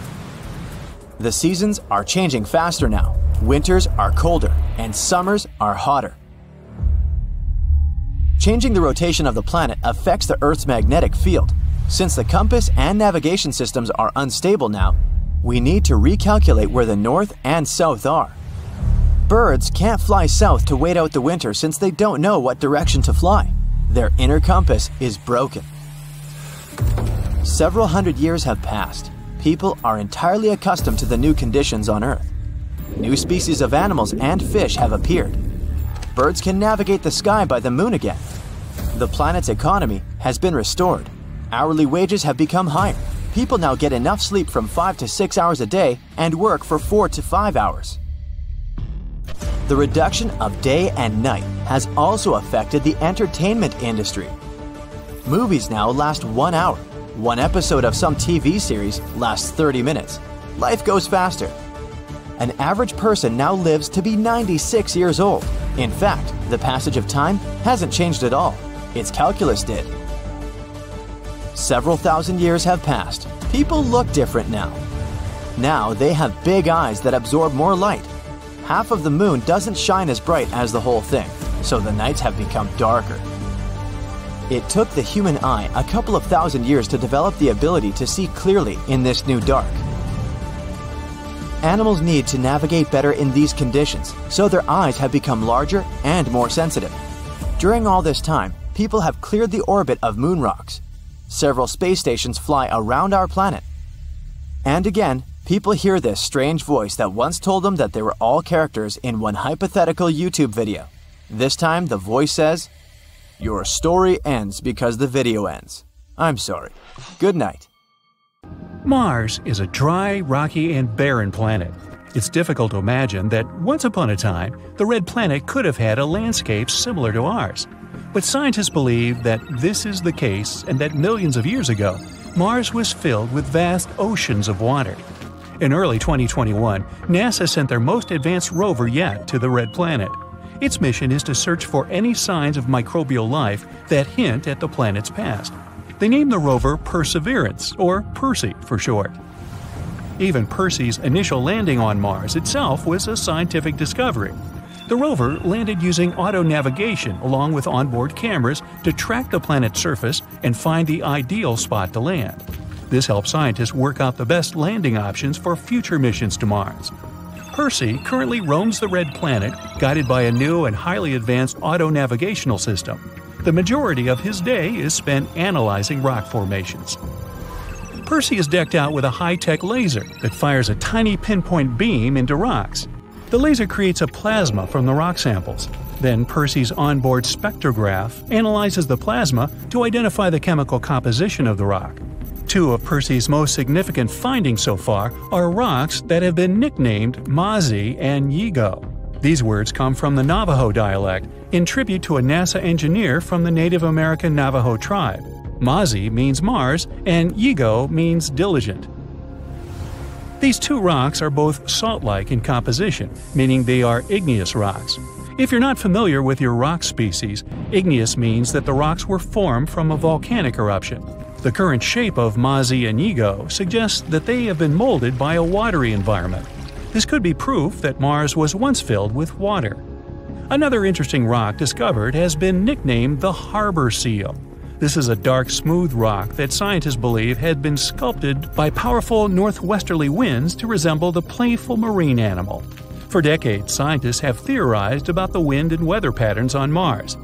B: The seasons are changing faster now. Winters are colder and summers are hotter. Changing the rotation of the planet affects the Earth's magnetic field. Since the compass and navigation systems are unstable now, we need to recalculate where the north and south are. Birds can't fly south to wait out the winter since they don't know what direction to fly. Their inner compass is broken. Several hundred years have passed. People are entirely accustomed to the new conditions on Earth. New species of animals and fish have appeared. Birds can navigate the sky by the moon again. The planet's economy has been restored. Hourly wages have become higher. People now get enough sleep from 5 to 6 hours a day and work for 4 to 5 hours. The reduction of day and night has also affected the entertainment industry. Movies now last 1 hour. One episode of some TV series lasts 30 minutes. Life goes faster. An average person now lives to be 96 years old. In fact, the passage of time hasn't changed at all. Its calculus did. Several thousand years have passed. People look different now. Now they have big eyes that absorb more light. Half of the moon doesn't shine as bright as the whole thing, so the nights have become darker. It took the human eye a couple of thousand years to develop the ability to see clearly in this new dark. Animals need to navigate better in these conditions, so their eyes have become larger and more sensitive. During all this time, people have cleared the orbit of moon rocks. Several space stations fly around our planet. And again, people hear this strange voice that once told them that they were all characters in one hypothetical YouTube video. This time, the voice says, "Your story ends because the video ends. I'm sorry. Good night."
A: Mars is a dry, rocky, and barren planet. It's difficult to imagine that once upon a time, the red planet could have had a landscape similar to ours. But scientists believe that this is the case and that millions of years ago, Mars was filled with vast oceans of water. In early 2021, NASA sent their most advanced rover yet to the red planet. Its mission is to search for any signs of microbial life that hint at the planet's past. They named the rover Perseverance, or Percy for short. Even Percy's initial landing on Mars itself was a scientific discovery. The rover landed using auto-navigation along with onboard cameras to track the planet's surface and find the ideal spot to land. This helped scientists work out the best landing options for future missions to Mars. Percy currently roams the red planet, guided by a new and highly advanced auto-navigational system. The majority of his day is spent analyzing rock formations. Percy is decked out with a high-tech laser that fires a tiny pinpoint beam into rocks. The laser creates a plasma from the rock samples. Then Percy's onboard spectrograph analyzes the plasma to identify the chemical composition of the rock. Two of Percy's most significant findings so far are rocks that have been nicknamed Mazi and Yigo. These words come from the Navajo dialect, in tribute to a NASA engineer from the Native American Navajo tribe. Mazi means Mars, and Yigo means diligent. These two rocks are both salt-like in composition, meaning they are igneous rocks. If you're not familiar with your rock species, igneous means that the rocks were formed from a volcanic eruption. The current shape of Mazi and Yigo suggests that they have been molded by a watery environment. This could be proof that Mars was once filled with water. Another interesting rock discovered has been nicknamed the harbor seal. This is a dark, smooth rock that scientists believe had been sculpted by powerful northwesterly winds to resemble the playful marine animal. For decades, scientists have theorized about the wind and weather patterns on Mars.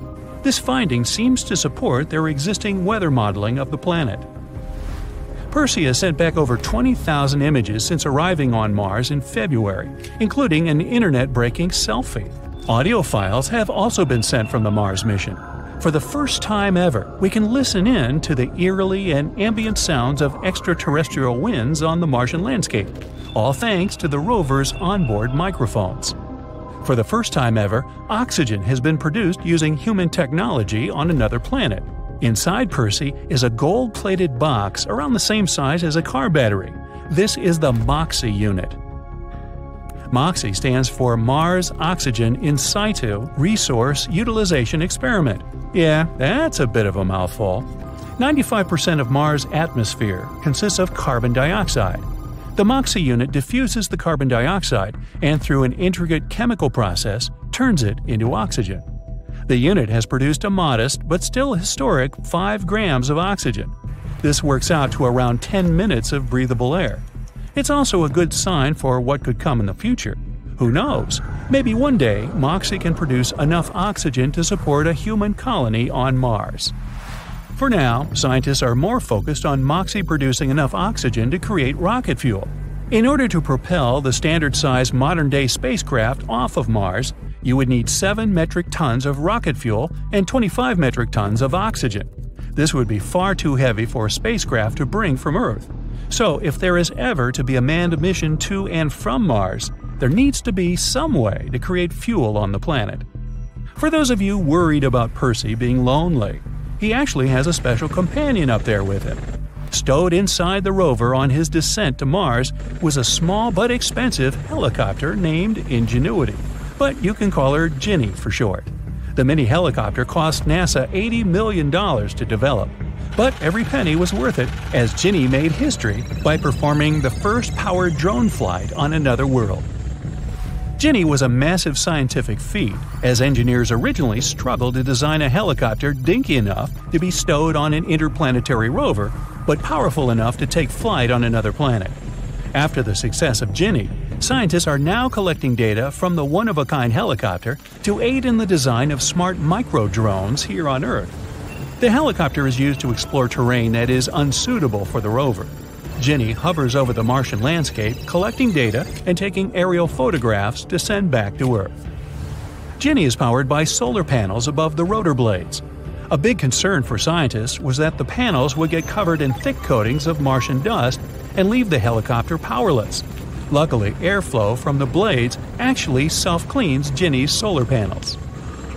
A: This finding seems to support their existing weather modeling of the planet. Percy has sent back over 20,000 images since arriving on Mars in February, including an internet-breaking selfie. Audio files have also been sent from the Mars mission. For the first time ever, we can listen in to the eerily and ambient sounds of extraterrestrial winds on the Martian landscape, all thanks to the rover's onboard microphones. For the first time ever, oxygen has been produced using human technology on another planet. Inside Percy is a gold-plated box around the same size as a car battery. This is the MOXIE unit. MOXIE stands for Mars Oxygen In Situ Resource Utilization Experiment. Yeah, that's a bit of a mouthful. 95% of Mars' atmosphere consists of carbon dioxide. The MOXIE unit diffuses the carbon dioxide and, through an intricate chemical process, turns it into oxygen. The unit has produced a modest but still historic 5 grams of oxygen. This works out to around 10 minutes of breathable air. It's also a good sign for what could come in the future. Who knows? Maybe one day MOXIE can produce enough oxygen to support a human colony on Mars. For now, scientists are more focused on MOXIE producing enough oxygen to create rocket fuel. In order to propel the standard-sized modern-day spacecraft off of Mars, you would need 7 metric tons of rocket fuel and 25 metric tons of oxygen. This would be far too heavy for a spacecraft to bring from Earth. So, if there is ever to be a manned mission to and from Mars, there needs to be some way to create fuel on the planet. For those of you worried about Percy being lonely, he actually has a special companion up there with him. Stowed inside the rover on his descent to Mars was a small but expensive helicopter named Ingenuity, but you can call her Ginny for short. The mini-helicopter cost NASA $80 million to develop, but every penny was worth it as Ginny made history by performing the first powered drone flight on another world. Ginny was a massive scientific feat, as engineers originally struggled to design a helicopter dinky enough to be stowed on an interplanetary rover, but powerful enough to take flight on another planet. After the success of Ginny, scientists are now collecting data from the one-of-a-kind helicopter to aid in the design of smart micro-drones here on Earth. The helicopter is used to explore terrain that is unsuitable for the rover. Ginny hovers over the Martian landscape, collecting data and taking aerial photographs to send back to Earth. Ginny is powered by solar panels above the rotor blades. A big concern for scientists was that the panels would get covered in thick coatings of Martian dust and leave the helicopter powerless. Luckily, airflow from the blades actually self-cleans Ginny's solar panels.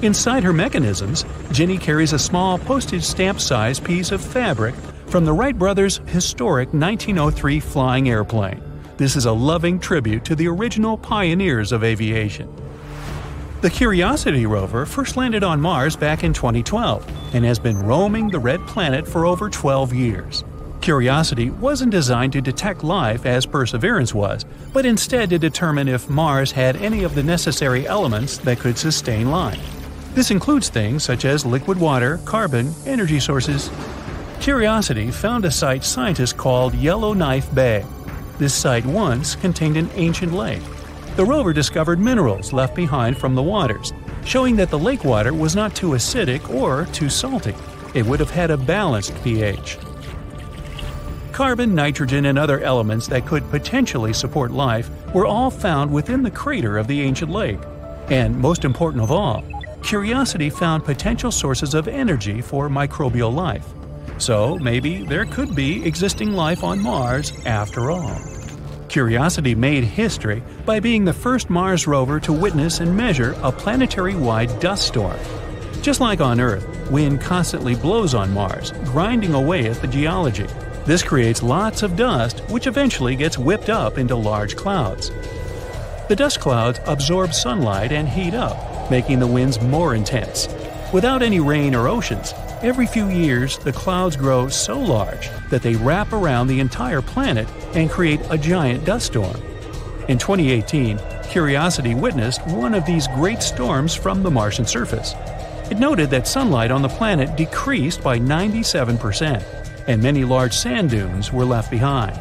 A: Inside her mechanisms, Ginny carries a small postage stamp-sized piece of fabric from the Wright brothers' historic 1903 flying airplane. This is a loving tribute to the original pioneers of aviation. The Curiosity rover first landed on Mars back in 2012 and has been roaming the red planet for over 12 years. Curiosity wasn't designed to detect life as Perseverance was, but instead to determine if Mars had any of the necessary elements that could sustain life. This includes things such as liquid water, carbon, energy sources. Curiosity found a site scientists called Yellowknife Bay. This site once contained an ancient lake. The rover discovered minerals left behind from the waters, showing that the lake water was not too acidic or too salty. It would have had a balanced pH. Carbon, nitrogen, and other elements that could potentially support life were all found within the crater of the ancient lake. And most important of all, Curiosity found potential sources of energy for microbial life. So maybe there could be existing life on Mars after all. Curiosity made history by being the first Mars rover to witness and measure a planetary-wide dust storm. Just like on Earth, wind constantly blows on Mars, grinding away at the geology. This creates lots of dust, which eventually gets whipped up into large clouds. The dust clouds absorb sunlight and heat up, making the winds more intense. Without any rain or oceans, every few years the clouds grow so large that they wrap around the entire planet and create a giant dust storm. In 2018, Curiosity witnessed one of these great storms from the Martian surface. It noted that sunlight on the planet decreased by 97%, and many large sand dunes were left behind.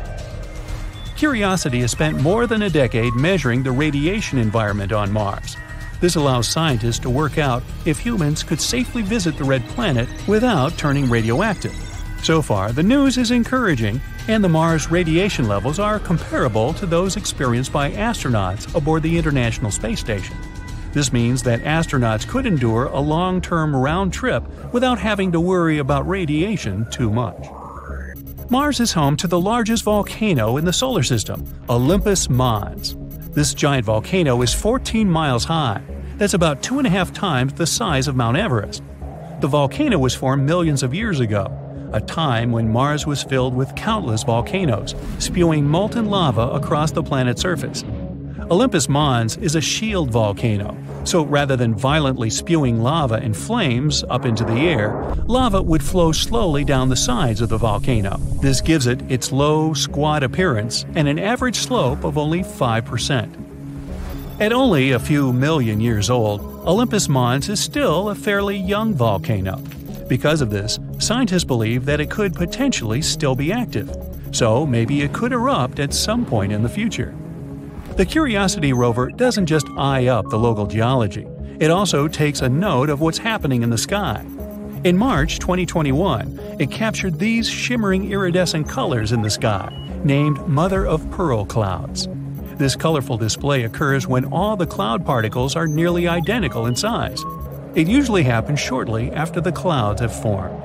A: Curiosity has spent more than a decade measuring the radiation environment on Mars. This allows scientists to work out if humans could safely visit the red planet without turning radioactive. So far, the news is encouraging, and the Mars radiation levels are comparable to those experienced by astronauts aboard the International Space Station. This means that astronauts could endure a long-term round trip without having to worry about radiation too much. Mars is home to the largest volcano in the solar system, Olympus Mons. This giant volcano is 14 miles high. That's about 2.5 times the size of Mount Everest. The volcano was formed millions of years ago, a time when Mars was filled with countless volcanoes, spewing molten lava across the planet's surface. Olympus Mons is a shield volcano, so rather than violently spewing lava and flames up into the air, lava would flow slowly down the sides of the volcano. This gives it its low, squat appearance and an average slope of only 5%. At only a few million years old, Olympus Mons is still a fairly young volcano. Because of this, scientists believe that it could potentially still be active, so maybe it could erupt at some point in the future. The Curiosity rover doesn't just eye up the local geology, it also takes a note of what's happening in the sky. In March 2021, it captured these shimmering iridescent colors in the sky, named mother-of-pearl clouds. This colorful display occurs when all the cloud particles are nearly identical in size. It usually happens shortly after the clouds have formed.